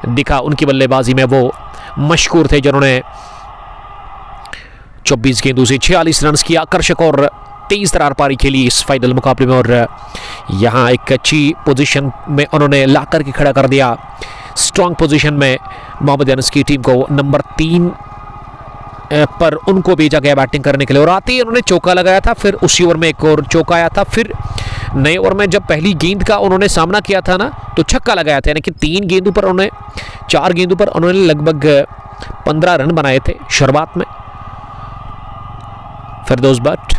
दिखा उनकी बल्लेबाजी में। वो मशहूर थे जिन्होंने 24 गेंदों से 46 रन की आकर्षक और तेज तरार पारी खेली इस फाइनल मुकाबले में, और यहाँ एक अच्छी पोजीशन में उन्होंने ला करके खड़ा कर दिया। स्ट्रॉन्ग पोजीशन में मोहम्मद अनस की टीम को नंबर 3 पर उनको भेजा गया बैटिंग करने के लिए, और आते ही उन्होंने चौका लगाया था। फिर उसी ओवर में एक और चौका आया था। फिर नए ओवर में जब पहली गेंद का उन्होंने सामना किया था ना, तो छक्का लगाया था, यानी कि 4 गेंदों पर उन्होंने लगभग 15 रन बनाए थे शुरुआत में। फिरदौस भट्ट,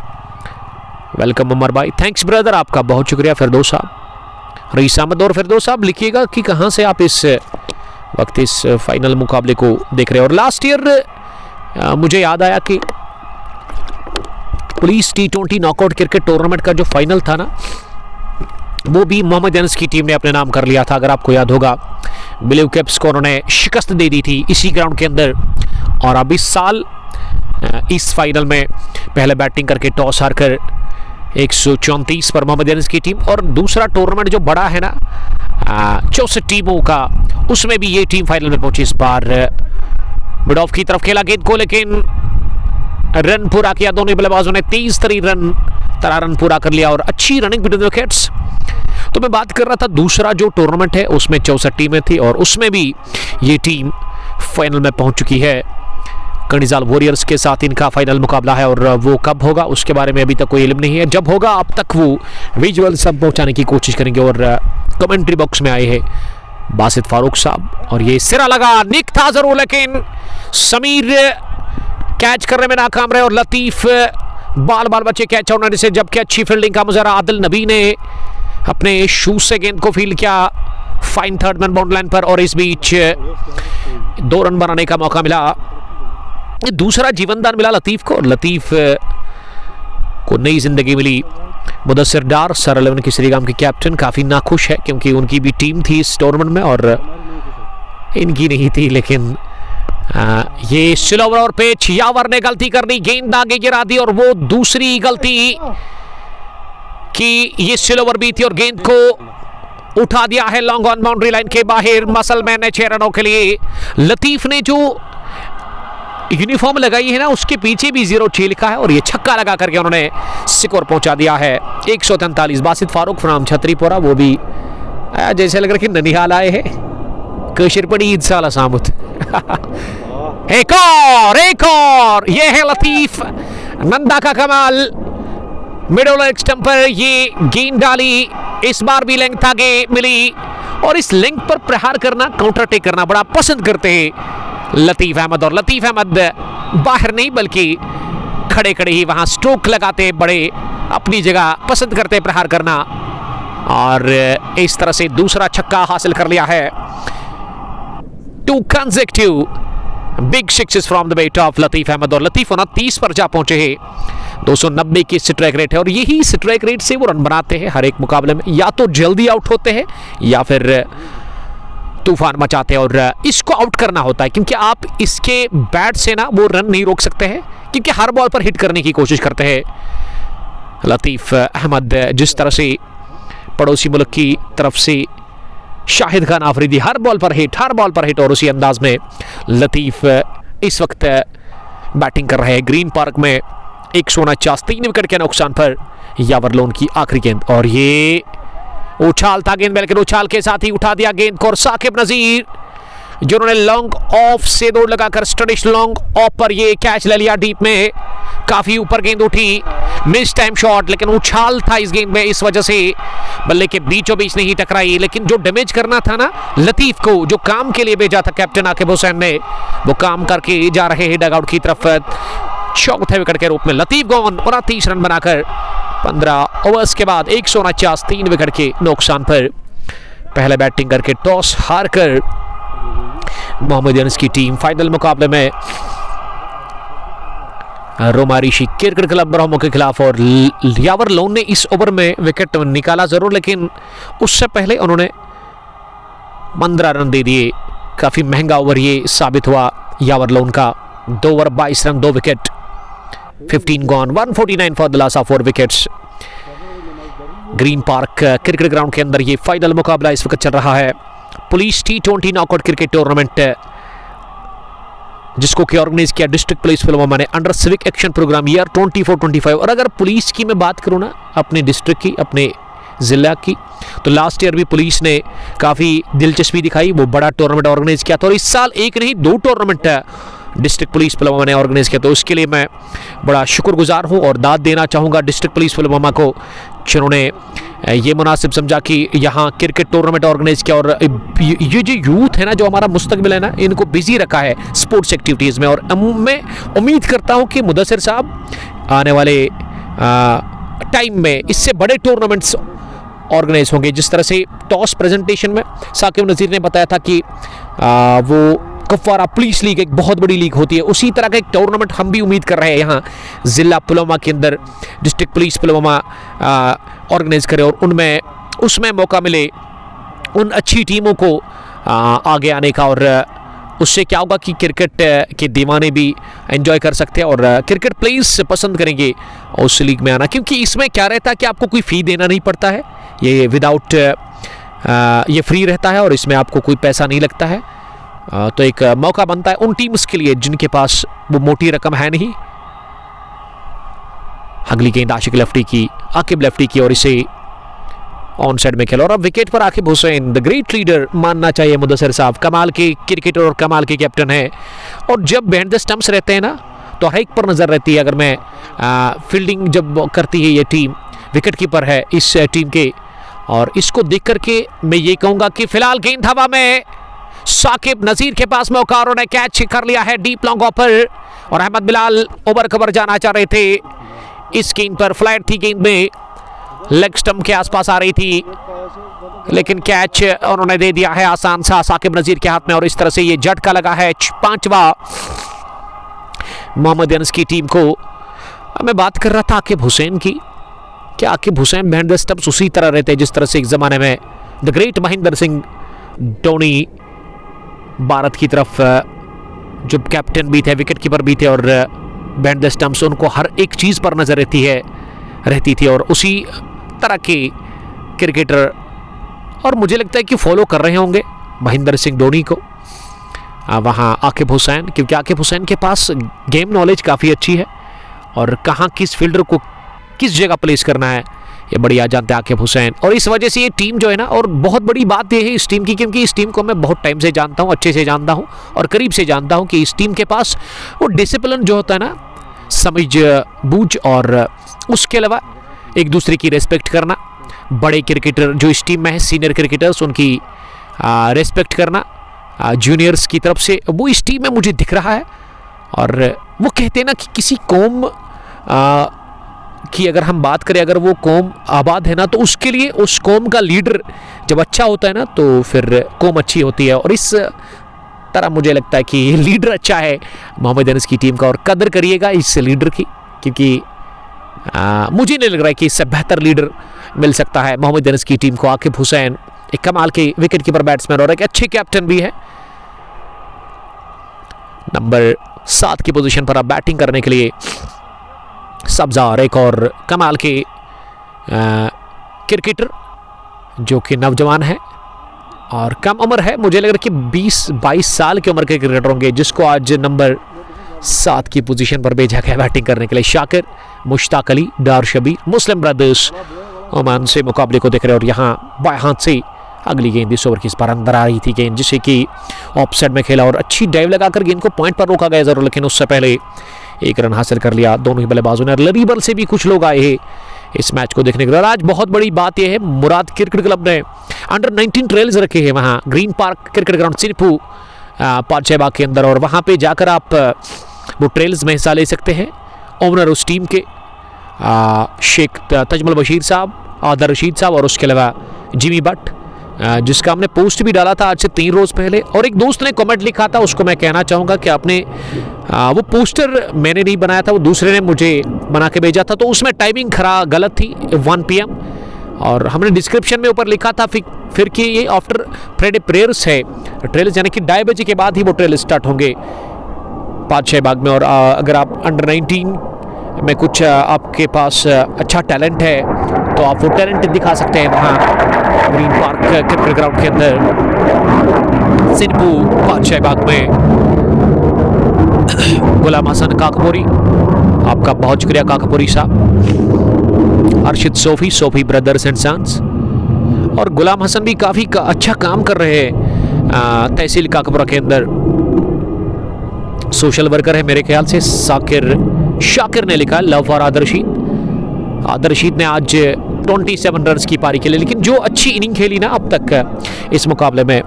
वेलकम उमर भाई, थैंक्स ब्रदर, आपका बहुत शुक्रिया फिरदौस साहब। रईस अहमद और फिरदौस साहब लिखिएगा कि कहाँ से आप इस वक्त इस फाइनल मुकाबले को देख रहे हैं। और लास्ट ईयर मुझे याद आया कि police T20 knockout cricket tournament का जो फाइनल था ना, वो भी मोहम्मद अनस की टीम ने अपने नाम कर लिया था। अगर आपको याद होगा, ब्लू कैप्स को उन्होंने शिकस्त दे दी थी इसी ग्राउंड के अंदर। और अब इस साल इस फाइनल में पहले बैटिंग करके टॉस हारकर 134 पर मोहम्मद अनस की टीम, और दूसरा टूर्नामेंट जो बड़ा है ना 64 टीमों का, उसमें भी ये टीम फाइनल में पहुंची। इस बार मिड ऑफ की तरफ खेला गेंद को, लेकिन रन पूरा किया दोनों बल्लेबाजों ने। 23 रन पूरा कर लिया और अच्छी रनिंग बिटवीन विकेट्स। तो मैं बात कर रहा था दूसरा जो टूर्नामेंट है उसमें 64 टीमें थी, और उसमें भी ये टीम फाइनल में पहुंच चुकी है। कणिजाल वॉरियर्स के साथ इनका फाइनल मुकाबला है, और वो कब होगा उसके बारे में अभी तक कोई इल्म नहीं है। जब होगा अब तक वो विजुअल सब पहुंचाने की कोशिश करेंगे। और कमेंट्री बॉक्स में आए हैं बासित फारूक साहब, और ये सिरा लगा, निक था जरूर, लेकिन समीर कैच करने में नाकाम रहे, और लतीफ बाल बचे कैच होने से, जबकि अच्छी फील्डिंग का मुजाहरा आदिल नबी ने अपने शूज से गेंद को फील्ड किया fine third man bound line पर, और इस बीच 2 रन बनाने का मौका मिला। दूसरा जीवनदान मिला लतीफ को, और लतीफ को नई जिंदगी मिली। मुदस्सिर डार सर 11 की श्रीगाम के कैप्टन काफी नाखुश है, क्योंकि उनकी भी टीम थी इस टूर्नामेंट में और इनकी नहीं थी। लेकिन ये स्लोवर और पेच, यावर ने गलती कर दी, गेंद आगे गिरा दी, और वो दूसरी गलती कि ये स्लोवर भी थी और गेंद को उठा दिया है लॉन्ग ऑन बाउंड्री लाइन के बाहर। मसलमैन ने 6 रनों के लिए। लतीफ ने जो यूनिफॉर्म लगाई है ना, उसके पीछे भी 0-6 लिखा है, और ये छक्का लगा करके उन्होंने स्कोर पहुंचा दिया है 143। बासित फारूक फ्राम छतरीपोरा, वो भी जैसे लग रहा है कि ननिहाल आए हैं। कशिरपड़ी ईद साला सामुत एक और ये है लतीफ, नंदा का कमाल। मिडल लेग स्टंप पर ये गेंद डाली, इस बार भी लेंथ आगे मिली, और इस लेंथ पर प्रहार करना, काउंटर अटैक करना बड़ा पसंद करते हैं लतीफ अहमद। और लतीफ अहमद बाहर नहीं बल्कि खड़े खड़े ही वहां स्ट्रोक लगाते, बड़े अपनी जगह पसंद करते प्रहार करना, और इस तरह से दूसरा छक्का हासिल कर लिया है। 2 consecutive big sixes from the bat of Latif Ahmed, और लतीफ 29 पर जा पहुंचे हैं। 290 की स्ट्राइक रेट है, और यही स्ट्राइक रेट से वो रन बनाते हैं हर एक मुकाबले में। या तो जल्दी आउट होते हैं या फिर तूफान मचाते हैं, और इसको आउट करना होता है, क्योंकि आप इसके बैट से ना वो रन नहीं रोक सकते हैं, क्योंकि हर बॉल पर हिट करने की कोशिश करते हैं लतीफ अहमद। जिस तरह से पड़ोसी मुल्क की तरफ से शाहिद खान आफरीदी हर बॉल पर हिट, और उसी अंदाज में लतीफ इस वक्त बैटिंग कर रहे हैं ग्रीन पार्क में। 149 3 विकेट के नुकसान पर यावर लोन की आखिरी गेंद, और ये उछाल था गेंद, लेकिन उछाल के साथ ही उठा दिया गेंद को, और साकिब नजीर जिन्होंने लॉन्ग ऑफ से दौड़ लगाकर स्टडिश लॉन्ग ऑफ पर ये कैच ले लिया डीप में। काफी ऊपर गेंद उठी, मिस टाइम शॉट, लेकिन उछाल था इस गेंद में, इस वजह से बल्ले के बीचों बीच नहीं टकराई। लेकिन जो डैमेज करना था ना लतीफ को, जो काम के लिए भेजा था कैप्टन आकिब हुसैन ने, वो काम करके जा रहे हैं डगआउट की तरफ। चौथे विकेट के रूप में लतीफ गॉन 29 रन बनाकर 15 ओवर्स के बाद 149 3 विकेट के नुकसान पर पहले बैटिंग करके टॉस हारकर मोहम्मद अनस की टीम फाइनल मुकाबले में रोमारिशी क्रिकेट क्लब ब्रह्मो के खिलाफ। और यावर लोन ने इस ओवर में विकेट निकाला जरूर, लेकिन उससे पहले उन्होंने 15 रन दे दिए। काफी महंगा ओवर ये साबित हुआ यावर लोन का। 2 over 22 run 2 wicket, 15 gone, 149 for the loss of 4 wickets. Green park cricket ground के अंदर ये फाइनल मुकाबला इस वक्त चल रहा है। Police T20 knockout cricket tournament, जिसको कि ऑर्गेनाइज किया डिस्ट्रिक्ट पुलिस पुलवामा ने under civic action programme year 24-25। और अगर पुलिस की मैं बात करूँ ना, अपने डिस्ट्रिक्ट की, अपने ज़िला की, तो लास्ट ईयर भी पुलिस ने काफ़ी दिलचस्पी दिखाई, वो बड़ा टूर्नामेंट ऑर्गेनाइज किया था। और इस साल एक नहीं 2 टूर्नामेंट डिस्ट्रिक्ट पुलिस पुलवामा ने ऑर्गेनाइज किया, तो उसके लिए मैं बड़ा शुक्रगुजार हूँ और दाद देना चाहूँगा डिस्ट्रिक्ट पुलिस पुलवामा को, जिन्होंने ये मुनासिब समझा कि यहाँ क्रिकेट टूर्नामेंट ऑर्गेनाइज किया। और ये जो यूथ है ना, जो हमारा मुस्तकबिल है ना, इनको बिजी रखा है स्पोर्ट्स एक्टिविटीज़ में। और मैं उम्मीद करता हूँ कि मुदस्सिर साहब आने वाले टाइम में इससे बड़े टूर्नामेंट्स ऑर्गेनाइज होंगे। जिस तरह से टॉस प्रेजेंटेशन में साकिब नज़ीर ने बताया था कि वो कुपवारा पुलिस लीग एक बहुत बड़ी लीग होती है, उसी तरह का एक टूर्नामेंट हम भी उम्मीद कर रहे हैं यहाँ ज़िला पुलवामा के अंदर डिस्ट्रिक्ट पुलिस पुलवामा ऑर्गेनाइज करे, और उसमें मौका मिले उन अच्छी टीमों को आगे आने का। और उससे क्या होगा कि क्रिकेट के दीवाने भी एंजॉय कर सकते हैं और क्रिकेट प्लेयर्स पसंद करेंगे उस लीग में आना, क्योंकि इसमें क्या रहता है कि आपको कोई फ़ी देना नहीं पड़ता है, ये विदाउट ये फ्री रहता है और इसमें आपको कोई पैसा नहीं लगता है। तो एक मौका बनता है उन टीम्स के लिए जिनके पास वो मोटी रकम है नहीं। अगली गेंद आशिक लेफ्टी की, आकिब लेफ्टी की, और इसे ऑन साइड में खेला। और अब विकेट पर Aqib Hussain, the great leader मानना चाहिए मुदस्सिर साहब, कमाल के क्रिकेटर और कमाल के कैप्टन है। और जब बिहाइंड द स्टंप्स रहते हैं ना, तो हर एक पर नज़र रहती है। अगर मैं फील्डिंग जब करती है ये टीम, विकेट कीपर है इस टीम के, और इसको देख करके मैं ये कहूँगा कि फिलहाल गेंद हवा में, साकिब नज़ीर के पास मौका, और उन्हें कैच कर लिया है डीप लॉन्ग ऑफर। और अहमद बिलाल ओवर कवर जाना चाह रहे थे, इस गेंद पर फ्लैट थी, गेंद में लेग स्टंप के आसपास आ रही थी, लेकिन कैच उन्होंने दे दिया है आसान सा साकिब नज़ीर के हाथ में। और इस तरह से ये झटका लगा है 5वां मोहम्मद अनस की टीम को। मैं बात कर रहा था आकिब हुसैन की, क्या Aqib Hussain behind the stumps उसी तरह रहते हैं जिस तरह से एक ज़माने में द ग्रेट महेंद्र सिंह धोनी भारत की तरफ जो कैप्टन भी थे, विकेट कीपर भी थे, और बिहाइंड द स्टंप्स उनको हर एक चीज़ पर नज़र रहती थी। और उसी तरह के क्रिकेटर और मुझे लगता है कि फॉलो कर रहे होंगे महेंद्र सिंह धोनी को वहाँ आकिब हुसैन, क्योंकि आकिब हुसैन के पास गेम नॉलेज काफ़ी अच्छी है और कहाँ किस फील्डर को किस जगह प्लेस करना है ये बढ़िया जानते हैं आकिब हुसैन। और इस वजह से ये टीम जो है ना, और बहुत बड़ी बात ये है इस टीम की, क्योंकि इस टीम को मैं बहुत टाइम से जानता हूँ, अच्छे से जानता हूँ और करीब से जानता हूँ, कि इस टीम के पास वो डिसिप्लिन जो होता है ना, समझ बूझ, और उसके अलावा एक दूसरे की रेस्पेक्ट करना, बड़े क्रिकेटर जो इस टीम में है, सीनियर क्रिकेटर्स, उनकी रेस्पेक्ट करना जूनियर्स की तरफ से, वो इस टीम में मुझे दिख रहा है। और वो कहते हैं ना कि किसी कौम की अगर हम बात करें, अगर वो कौम आबाद है ना, तो उसके लिए उस कौम का लीडर जब अच्छा होता है ना, तो फिर कौम अच्छी होती है। और इस तरह मुझे लगता है कि लीडर अच्छा है मोहम्मद अनस की टीम का, और कदर करिएगा इस लीडर की, क्योंकि मुझे नहीं लग रहा है कि इससे बेहतर लीडर मिल सकता है मोहम्मद अनस की टीम को। आकिब हुसैन एक कमाल के विकेट कीपर बैट्समैन और एक अच्छे कैप्टन भी है। नंबर 7 की पोजीशन पर अब बैटिंग करने के लिए सब्ज़ार, एक और कमाल के क्रिकेटर जो कि नौजवान है और कम उम्र है, मुझे लग रहा है कि 20-22 साल की उम्र के क्रिकेटर होंगे, जिसको आज नंबर 7 की पोजीशन पर भेजा गया बैटिंग करने के लिए। शाकिर, मुश्ताक अली, डार शबीर, मुस्लिम ब्रदर्स ओमान से मुकाबले को देख रहे हैं। और यहाँ बाएं हाथ से अगली गेंद इस ओवर की इस पर अंदर आ रही थी गेंद, जिसे कि ऑफ साइड में खेला और अच्छी ड्राइव लगाकर गेंद को पॉइंट पर रोका गया जरूर, लेकिन उससे पहले एक रन हासिल कर लिया दोनों ही बल्लेबाजों ने। लरीबल से भी कुछ लोग आए हैं इस मैच को देखने के लिए। आज बहुत बड़ी बात यह है, मुराद क्रिकेट क्लब ने अंडर 19 ट्रेल्स रखे हैं वहाँ ग्रीन पार्क क्रिकेट ग्राउंड सिरपू पातशाहबाग के अंदर, और वहाँ पे जाकर आप वो ट्रेल्स में हिस्सा ले सकते हैं। ओनर उस टीम के शेख तजमल बशीर साहब, आदर रशीद साहब, और उसके अलावा जिमी बट, जिसका हमने पोस्ट भी डाला था आज से 3 रोज़ पहले। और एक दोस्त ने कमेंट लिखा था, उसको मैं कहना चाहूँगा कि आपने वो पोस्टर मैंने नहीं बनाया था, वो दूसरे ने मुझे बना के भेजा था, तो उसमें टाइमिंग गलत थी 1 PM, और हमने डिस्क्रिप्शन में ऊपर लिखा था फिर कि ये आफ्टर फ्राइडे प्रेयर्स है ट्रेल्स, यानी कि 2:30 बजे के बाद ही वो ट्रेल स्टार्ट होंगे पातशाहबाग में। और अगर आप अंडर 19 में कुछ आपके पास अच्छा टैलेंट है तो आप वो टैलेंट दिखा सकते हैं वहाँ ग्रीन पार्क क्रिकेट ग्राउंड के अंदर। सिंपू बादशाह बाग में गुलाम हसन काकपुरी, आपका बहुत शुक्रिया काकपुरी साहब। Arshid Sophie brothers and sons, और गुलाम हसन भी काफ़ी अच्छा काम कर रहे हैं तहसील काकपुरा के अंदर। सोशल वर्कर है मेरे ख्याल से। शाकिर ने लिखा लव फॉर आदर्शीद ने आज 27 रन की पारी खेली, लेकिन जो अच्छी इनिंग खेली ना अब तक इस मुकाबले में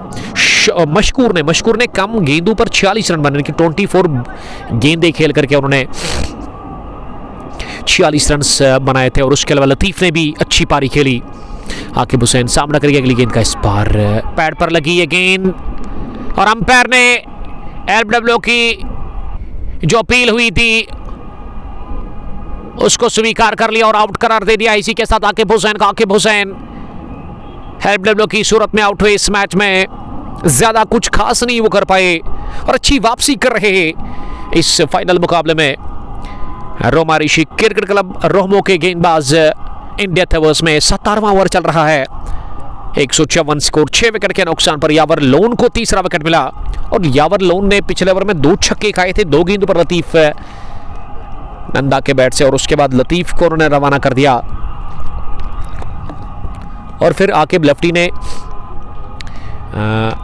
मशकूर ने कम गेंदों पर 46 रन बनाने की 24 गेंदें खेल करके उन्होंने 46 रन बनाए थे। और उसके अलावा लतीफ ने भी अच्छी पारी खेली। आकिब हुसैन सामना करेगी अगली गेंद का, इस बार पैड पर लगी है गेंद और अंपायर ने एलबीडब्ल्यू की जो अपील हुई थी उसको स्वीकार कर लिया और आउट करार दे दिया। इसी के साथ आकिब हुसैन एलबीडब्ल्यू की सूरत में आउट हुए। इस मैच में ज्यादा कुछ खास नहीं वो कर पाए और अच्छी वापसी कर रहे हैं इस फाइनल मुकाबले में। रोमा ऋषि क्रिकेट क्लब रोहमो के गेंदबाज इंडिया थवर्स में 17वां ओवर चल रहा है। 154 स्कोर, 6 विकेट के नुकसान पर यावर लोन को तीसरा विकेट मिला। और यावर लोन ने पिछले ओवर में 2 छक्के खाए थे, 2 गेंदों पर लतीफ नंदा के बैट से, और उसके बाद लतीफ को उन्होंने रवाना कर दिया। और फिर आकिब लेफ्टी ने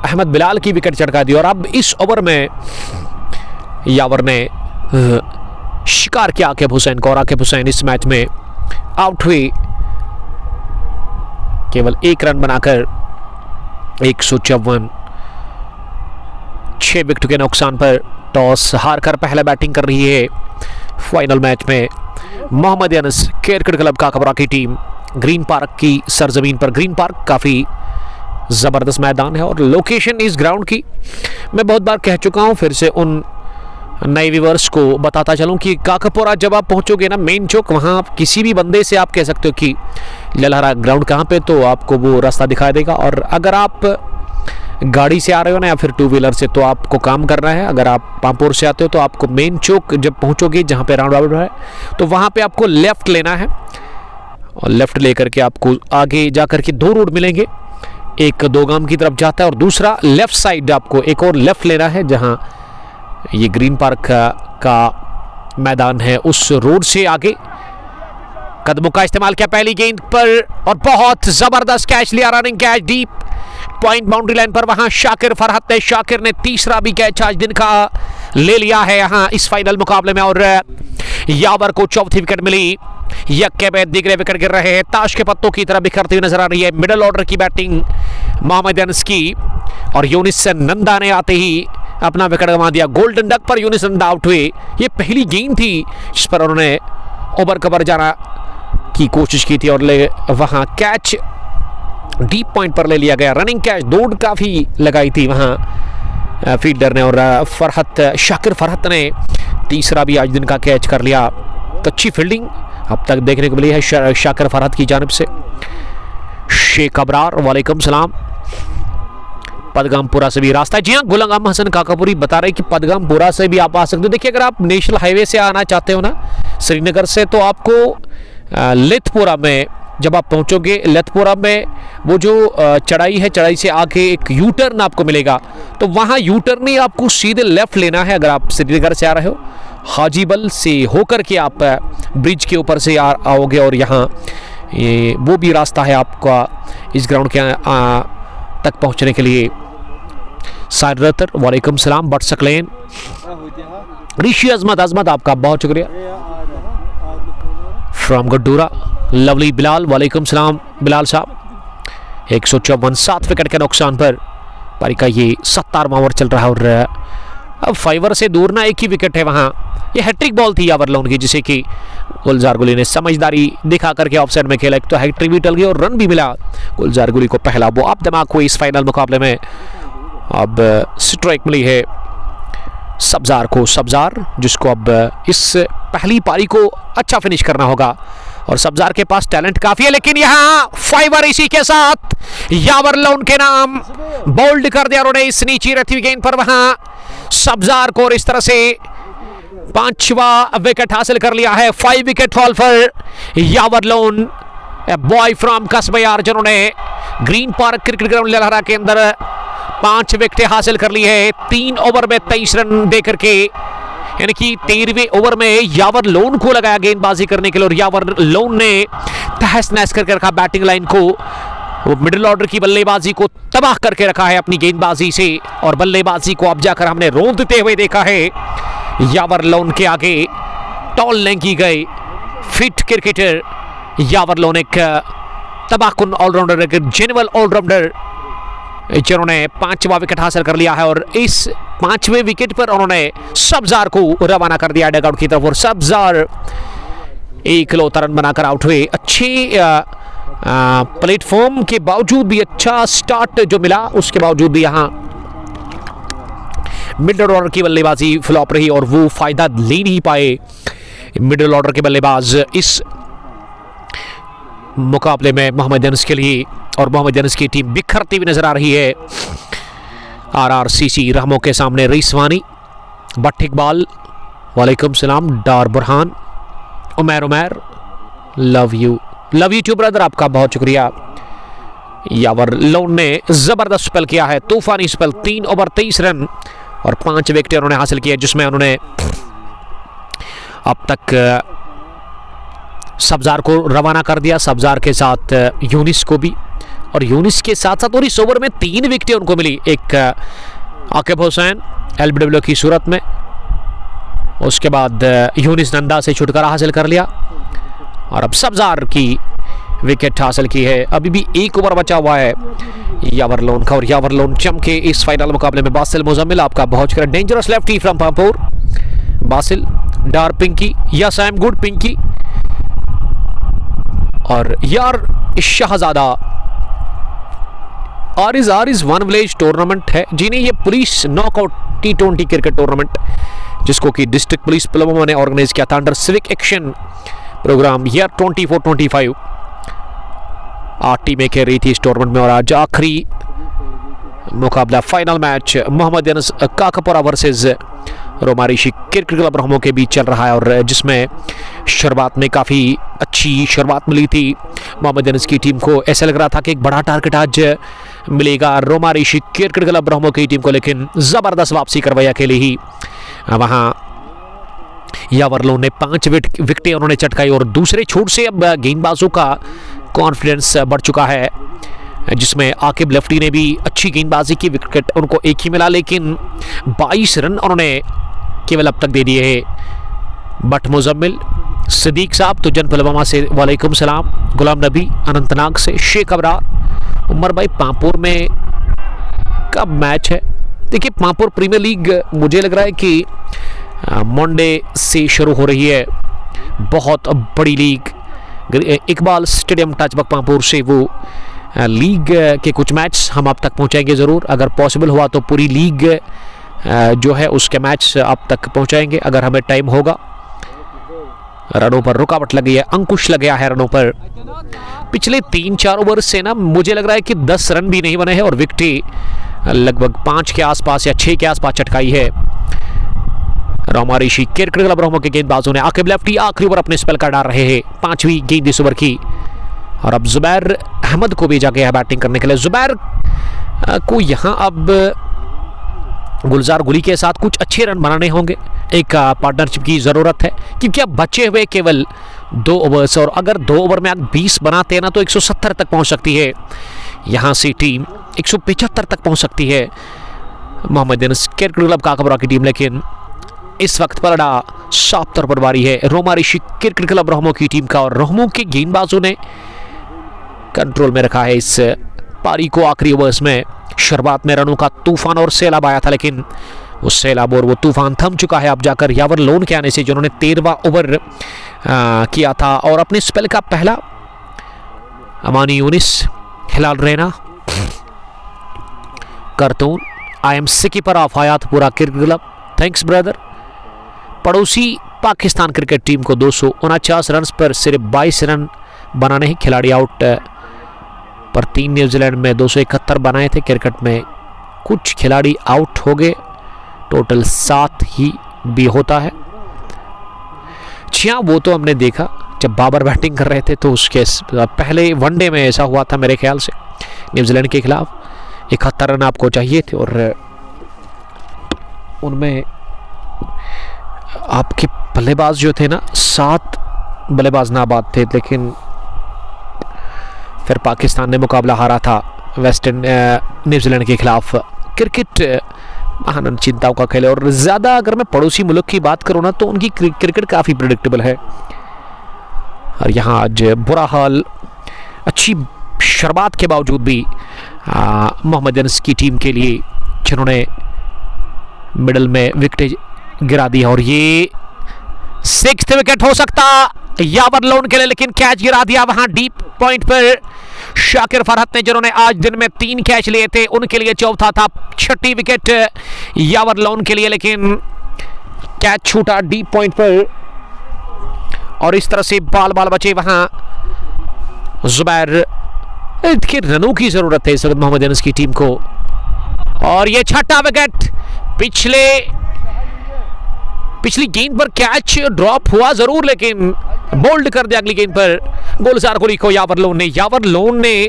अहमद बिलाल की विकेट चटका दी। और अब इस ओवर में यावर ने शिकार किया आकिब हुसैन को, और आकिब हुसैन इस मैच में आउट हुई केवल 1 रन बनाकर। 154, 6 विकेट के नुकसान पर टॉस हारकर पहले बैटिंग कर रही है फाइनल मैच में मोहम्मद अनस क्रिकेट क्लब काकपुरा की टीम ग्रीन पार्क की सरजमीन पर। ग्रीन पार्क काफ़ी ज़बरदस्त मैदान है और लोकेशन इस ग्राउंड की मैं बहुत बार कह चुका हूँ, फिर से उन नए व्यूअर्स को बताता चलूँ कि काकपुरा जब आप पहुँचोगे ना मेन चौक, वहाँ आप किसी भी बंदे से आप कह सकते हो कि ललहरा ग्राउंड कहाँ पे, तो आपको वो रास्ता दिखाई देगा। और अगर आप गाड़ी से आ रहे हो ना या फिर 2 व्हीलर से, तो आपको काम करना है। अगर आप पामपुर से आते हो तो आपको मेन चौक जब पहुँचोगे जहाँ पे राउंड अबाउट है, तो वहाँ पे आपको लेफ़्ट लेना है और लेफ़्ट लेकर के आपको आगे जा कर के 2 रोड मिलेंगे। एक दोगाम की तरफ जाता है और दूसरा लेफ़्ट साइड आपको एक और लेफ़्ट लेना है जहाँ ये ग्रीन पार्क का मैदान है। उस रोड से आगे कदमों का इस्तेमाल किया पहली गेंद पर और बहुत जबरदस्त कैच लिया, running catch deep point boundary line पर। वहां शाकिर ने तीसरा भी कैच आज दिन का ले लिया है यहाँ इस फाइनल मुकाबले में। और यावर को चौथी विकेट मिली। यक्के में दिगरे विकेट गिर रहे हैं, ताश के पत्तों की तरह बिखरती हुई नजर आ रही है। मिडिल ऑर्डर की बैटिंग मोहम्मद अनस की और यूनिस नंदा ने आते ही अपना विकेट गंवा दिया। गोल्डन डक पर यूनिस नंदा आउट हुए। ये पहली गेंद थी जिस पर उन्होंने ओवर कवर जाना की कोशिश की थी और वहां कैच डीप पॉइंट पर ले लिया गया। रनिंग कैच दौड़ काफी लगाई थी वहां फील्डर ने और शाकिर फरहत ने तीसरा भी आज दिन का कैच कर लिया। तो अच्छी फील्डिंग अब तक देखने को मिली है शाकिर फरहत की जानिब से। शेख अबरार वालेकुम सलाम। पदगामपुरा से भी रास्ता है। जी हाँ, गुलाम हसन काकापुरी बता रहे कि पदगामपुरा से भी आप आ सकते हो। देखिए अगर आप नेशनल हाईवे से आना चाहते हो ना श्रीनगर से, तो आपको लेथपुरा में जब आप पहुंचोगे, लेथपुरा में वो जो चढ़ाई है, चढ़ाई से आगे एक यू टर्न आपको मिलेगा, तो वहाँ यू टर्न ही आपको सीधे लेफ्ट लेना है। अगर आप श्रीनगर से आ रहे हो, हाजीबल से होकर के आप ब्रिज के ऊपर से आओगे और यहाँ वो भी रास्ता है आपका इस ग्राउंड के तक पहुँचने के लिए। सारतर वालेकुम सलाम। बटसकलेन ऋषि अजमत आपका बहुत शुक्रिया। फ्रॉम गड्डूरा लवली बिलाल वालेकुम सलाम बिलाल साहब। 154 7 विकेट के नुकसान पर पारी का ये 17वां ओवर चल रहा है और अब 5 से दूर ना एक ही विकेट है वहाँ। ये हैट्रिक बॉल थी यावर लोन की, जिसे कि गुलजार गुली ने समझदारी दिखा करके ऑफसाइड में खेला। एक तो हैट्रिक भी टल गई और रन भी मिला गुलजार गुली को पहला। वो अब दिमाग हुई इस फाइनल मुकाबले में। अब स्ट्राइक मिली है सब्जार को, सब्जार जिसको अब इस पहली पारी को अच्छा फिनिश करना होगा और सब्जार के पास टैलेंट काफी है। लेकिन यहाँ 5 इसी के साथ यावर लोन के नाम बोल्ड कर दिया उन्होंने इस नीचे रहती हुई गेंद पर वहां सब्जार को, और इस तरह से 5वां विकेट हासिल कर लिया है। 5 विकेट फॉल पर यावर लोन बॉय फ्रॉम कसबयार जिन्होंने ग्रीन पार्क क्रिकेट ग्राउंड लहरा के अंदर 5 विकेटें हासिल कर ली है 3 ओवर में 23 रन देकर के, यानी कि 13वें ओवर में यावर लोन को लगाया गेंदबाजी करने के लिए और यावर लोन ने तहस नहस करके रखा बैटिंग लाइन को। वो मिडिल ऑर्डर की बल्लेबाजी को तबाह करके रखा है अपनी गेंदबाजी से और बल्लेबाजी को अब जाकर हमने रोंदते हुए देखा है। यावर लोन के आगे टॉल नहीं की गई, फिट क्रिकेटर यावर लोन एक तबाहकुन ऑलराउंडर, एक जेन्युइन ऑलराउंडर जिन्होंने 5वां विकेट हासिल कर लिया है और इस 5वें विकेट पर उन्होंने सब्जार को रवाना कर दिया डगआउट की तरफ और सब्जार इकलौता रन बनाकर आउट हुए। अच्छे प्लेटफॉर्म के बावजूद भी अच्छा स्टार्ट जो मिला उसके बावजूद भी यहाँ मिडिल ऑर्डर की बल्लेबाजी फ्लॉप रही और वो फायदा ले नहीं पाए। मिडिल ऑर्डर के बल्लेबाज इस मुकाबले में मोहम्मद अनस के लिए और मोहम्मद अनस की टीम बिखरती हुई नजर आ रही है। RRCC रहमों के सामने रिसवानी, भट्ट इकबाल, वालेकुम सलाम, Dar Burhan, Umair love you too brother, आपका बहुत शुक्रिया। यावर लोन ने जबरदस्त स्पेल किया है, तूफानी स्पेल, 3 ओवर 23 रन और 5 विकेट उन्होंने हासिल किए जिसमें उन्होंने अब तक सब्जार को रवाना कर दिया, सब्जार के साथ यूनिस को भी और यूनिस के साथ साथ और इस ओवर में 3 विकेटें उनको मिली, एक आकिब हुसैन LBW की सूरत में, उसके बाद यूनिस नंदा से छुटकारा हासिल कर लिया और अब सब्जार की विकेट हासिल की है। अभी भी 1 ओवर बचा हुआ है यावर लोन का और यावर लोन चमके इस फाइनल मुकाबले में। बासिल मुजम्मिल, आपका बहुत शुक्रिया। Dangerous lefty from Pampore, Basil, Dar Pinki, yes I am good Pinki और यार Shahzada. Ariz one village tournament है जी नहीं, ये police knockout T20 cricket tournament जिसको कि डिस्ट्रिक्ट पुलिस पुलवामा ने ऑर्गेनाइज किया था under civic action programme year 24-25। 8 टीमें खेल रही थी इस टूर्नामेंट में और आज आखिरी मुकाबला final match Mohammad Anas Kakapora versus Romarishi cricket club Rahmoo के बीच चल रहा है और जिसमें शुरुआत में काफ़ी अच्छी शुरुआत मिली थी मोहम्मद अनस की टीम को। ऐसा लग रहा था कि एक बड़ा टारगेट आज मिलेगा रोमारिशी क्रिकेट क्लब रहमों की टीम को, लेकिन ज़बरदस्त वापसी करवाई अकेले ही। वहाँ यावर लोन ने 5 विकेटें उन्होंने चटकाई और दूसरे छोर से अब गेंदबाजों का कॉन्फिडेंस बढ़ चुका है जिसमें आकिब लेफ्टी ने भी अच्छी गेंदबाजी की, विकेट उनको एक ही मिला लेकिन 22 रन उन्होंने केवल अब तक दे दिए हैं। बट मुजम्मिल, सिद्दीक साहब तुजन पुलवामा से वालेकुम सलाम, गुलाम नबी अनंतनाग से, शेख अबरार, उमर भाई पामपुर में कब मैच है? देखिए पामपुर प्रीमियर लीग मुझे लग रहा है कि मंडे से शुरू हो रही है, बहुत बड़ी लीग। इकबाल स्टेडियम टचबक पामपुर से वो लीग के कुछ मैच हम आप तक पहुंचाएंगे ज़रूर, अगर पॉसिबल हुआ तो पूरी लीग जो है उसके मैच आप तक पहुंचाएंगे अगर हमें टाइम होगा। रनों पर रुकावट लगी है, अंकुश लग गया है रनों पर। पिछले 3-4 ओवर से ना मुझे लग रहा है कि 10 रन भी नहीं बने हैं और विकेटें लगभग 5 के आसपास या 6 के आसपास चटकाई है। रोमारिशी क्रिकेट क्लब रहमों के गेंदबाजों ने आकिब लेफ्टी आखिरी ओवर अपने स्पेल का डाल रहे हैं, 5वीं गेंद इस ओवर की और अब जुबैर अहमद को भेजा गया है बैटिंग करने के लिए। जुबैर को यहाँ अब गुलजार गुली के साथ कुछ अच्छे रन बनाने होंगे, एक पार्टनरशिप की ज़रूरत है क्योंकि अब बचे हुए केवल 2 ओवर्स और अगर 2 ओवर में आप 20 बनाते हैं ना तो 170 तक पहुँच सकती है। यहाँ से टीम 175 तक पहुँच सकती है मोहम्मद अनस क्रिकेट क्लब काकापुरा की टीम, लेकिन इस वक्त पलड़ा साफ तौर पर बारी है रोमारिशी क्रिकेट क्लब रहमों की टीम का और रहमों के गेंदबाजों ने कंट्रोल में रखा है इस पारी को। आखिरी ओवर्स में शुरुआत में रनों का तूफान और सैलाब आया था लेकिन उस सैलाब और वो तूफान थम चुका है अब जाकर यावर लोन के आने से, जिन्होंने 13वां ओवर किया था और अपने स्पेल का पहला। अमानी यूनिस, हिलाल रैना, करतून, I am keeper of Hayatpora cricket club, thanks brother. पड़ोसी पाकिस्तान क्रिकेट टीम को 249 रन पर सिर्फ 22 रन बनाने हैं, खिलाड़ी आउट पर 3 न्यूजीलैंड में 271 बनाए थे। क्रिकेट में कुछ खिलाड़ी आउट हो गए, टोटल 7 ही भी होता है। 6 वो तो हमने देखा जब बाबर बैटिंग कर रहे थे तो उसके पहले वनडे में ऐसा हुआ था मेरे ख्याल से न्यूजीलैंड के खिलाफ। 71 रन आपको चाहिए थे और उनमें आपके बल्लेबाज जो थे ना 7 बल्लेबाज नाबाद थे, लेकिन फिर पाकिस्तान ने मुकाबला हारा था न्यूजीलैंड के खिलाफ। क्रिकेट महान चिंताओं का खेल है और ज़्यादा अगर मैं पड़ोसी मुल्क की बात करूँ ना तो उनकी क्रिकेट काफ़ी प्रेडिक्टेबल है। और यहाँ आज बुरा हाल, अच्छी शुरुआत के बावजूद भी मोहम्मद अनस की टीम के लिए, जिन्होंने मिडल में विकेट गिरा दिया और ये 6th विकेट हो सकता यावर लोन के लिए, लेकिन कैच गिरा दिया वहां डीप पॉइंट पर शाकिर फरहत ने, जिन्होंने आज दिन में 3 कैच लिए थे, उनके लिए चौथा था। 6ठी विकेट यावर लोन के लिए, लेकिन कैच छूटा डीप पॉइंट पर और इस तरह से बाल बचे वहां। जुबैर के रनों की जरूरत है इस वक्त मोहम्मद अनस की टीम को और ये 6ठा विकेट। पिछली गेंद पर कैच ड्रॉप हुआ जरूर, लेकिन बोल्ड कर दिया अगली गेंद पर गुलजार कुली को यावर लोन ने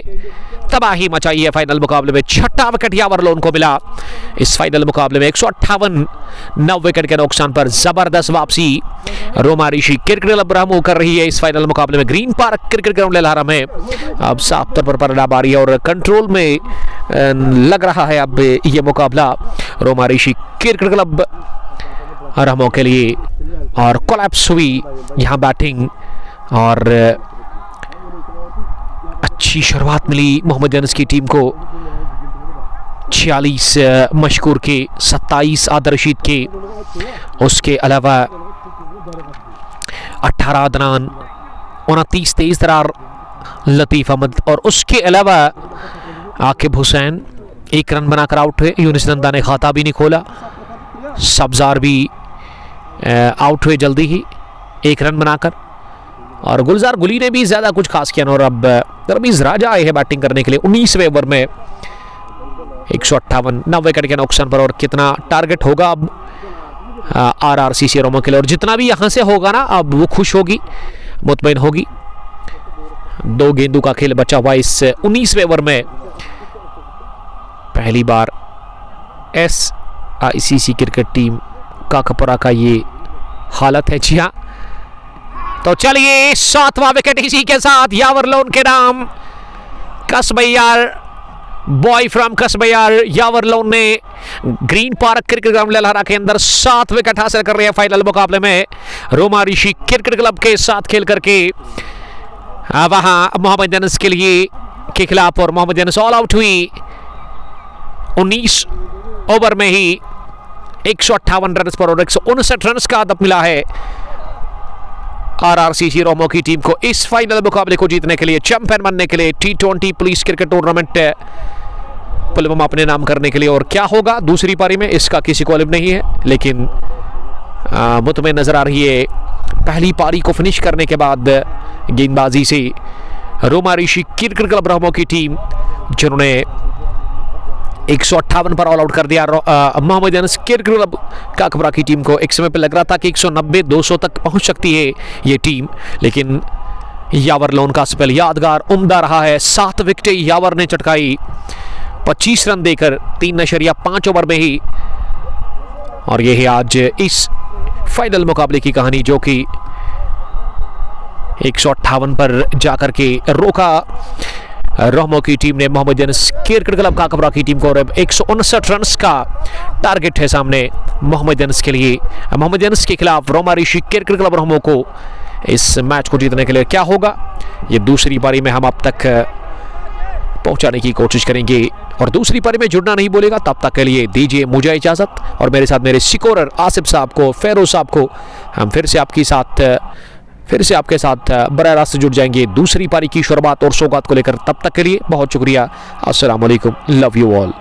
तबाही मचाई है फाइनल मुकाबले में। 6ठा विकेट यावर लोन को मिला इस फाइनल मुकाबले में। 158 9 विकेट के नुकसान पर जबरदस्त वापसी रोमा ऋषि क्रिकेट क्लब ब्रह्मो कर रही है इस फाइनल मुकाबले में। ग्रीन पार्क क्रिकेट ग्राउंड ललहारा में अब साफ तौर पर परिणाम आ रही है और कंट्रोल में लग रहा है अब ये मुकाबला रोमा ऋषि क्रिकेट क्लब ब्रह्मो के लिए। और कोलैप्स हुई यहाँ बैटिंग और अच्छी शुरुआत मिली मोहम्मद अनस की टीम को। 46 मशकूर के, 27 आदिल रशीद के, उसके अलावा 18 अदनान, 29 तेज तरार लतीफ़ अहमद और उसके अलावा आकिब हुसैन 1 रन बनाकर आउट हुए। यूनिस नंदा ने खाता भी नहीं खोला। सब्जार भी आउट हुए जल्दी ही 1 रन बनाकर और गुलजार गुली ने भी ज़्यादा कुछ खास किया। और अब रमीज़ राजा आए हैं बैटिंग करने के लिए 19वें ओवर में। 158 9 विकेट के नुकसान पर और कितना टारगेट होगा अब RRCC रोमो के लिए, और जितना भी यहाँ से होगा ना अब वो खुश होगी, मुतमईन होगी। 2 गेंदों का खेल बचा हुआ इस 19वें ओवर में। पहली बार SICC क्रिकेट टीम काकपुरा का ये हालत है। जी हाँ, तो चलिए 7वां विकेट इसी के साथ यावर लोन के नाम। कसबैयार बॉय फ्रॉम कसबैयार यावर लोन ने ग्रीन पार्क क्रिकेट ग्राउंड ललहारा के अंदर 7 विकेट हासिल कर रहे हैं फाइनल मुकाबले में रोमा ऋषि क्रिकेट क्लब के साथ खेल करके वहां मोहम्मद अनस के लिए के खिलाफ। और मोहम्मद अनस ऑल आउट हुई 19 ओवर में ही 158 रन पर और 159 रन का अदब मिला है RRCC रोमो की टीम को इस फाइनल मुकाबले को जीतने के लिए, चैंपियन बनने के लिए, T20 police cricket tournament Pulwama अपने नाम करने के लिए। और क्या होगा दूसरी पारी में इसका किसी को इल्म नहीं है, लेकिन मुतमईन नजर आ रही है पहली पारी को फिनिश करने के बाद गेंदबाजी से रोमा ऋषि क्रिकेट क्लब रोमो की टीम, जिन्होंने 158 पर ऑल आउट कर दिया मोहम्मद अनस क्रिकेट क्लब काकपुरा की टीम को। एक समय पर लग रहा था कि 190-200 तक पहुंच सकती है ये टीम, लेकिन यावर लोन का स्पेल यादगार उम्दा रहा है। 7 विकेटें यावर ने चटकाई 25 रन देकर 3.5 ओवर में ही। और ये है आज इस फाइनल मुकाबले की कहानी, जो कि 158 पर जाकर के रोका रोमो की टीम ने मोहम्मद अनस क्रिकेट क्लब काकपुरा की टीम को। और 159 रन का टारगेट है सामने मोहम्मद अनस के लिए। मोहम्मद अनस के खिलाफ रोमा ऋषि क्रिकेट क्लब रोमो को इस मैच को जीतने के लिए क्या होगा, ये दूसरी पारी में हम आप तक पहुंचाने की कोशिश करेंगे। और दूसरी पारी में जुड़ना नहीं बोलेगा, तब तक के लिए दीजिए मुझे इजाज़त। और मेरे साथ मेरे स्कोरर आसिफ साहब को, फेरोज साहब को, हम फिर से आपके साथ बराह रास्त जुड़ जाएंगे दूसरी पारी की शुरुआत और सौगात को लेकर। तब तक के लिए बहुत शुक्रिया। अस्सलाम वालेकुम, लव यू ऑल।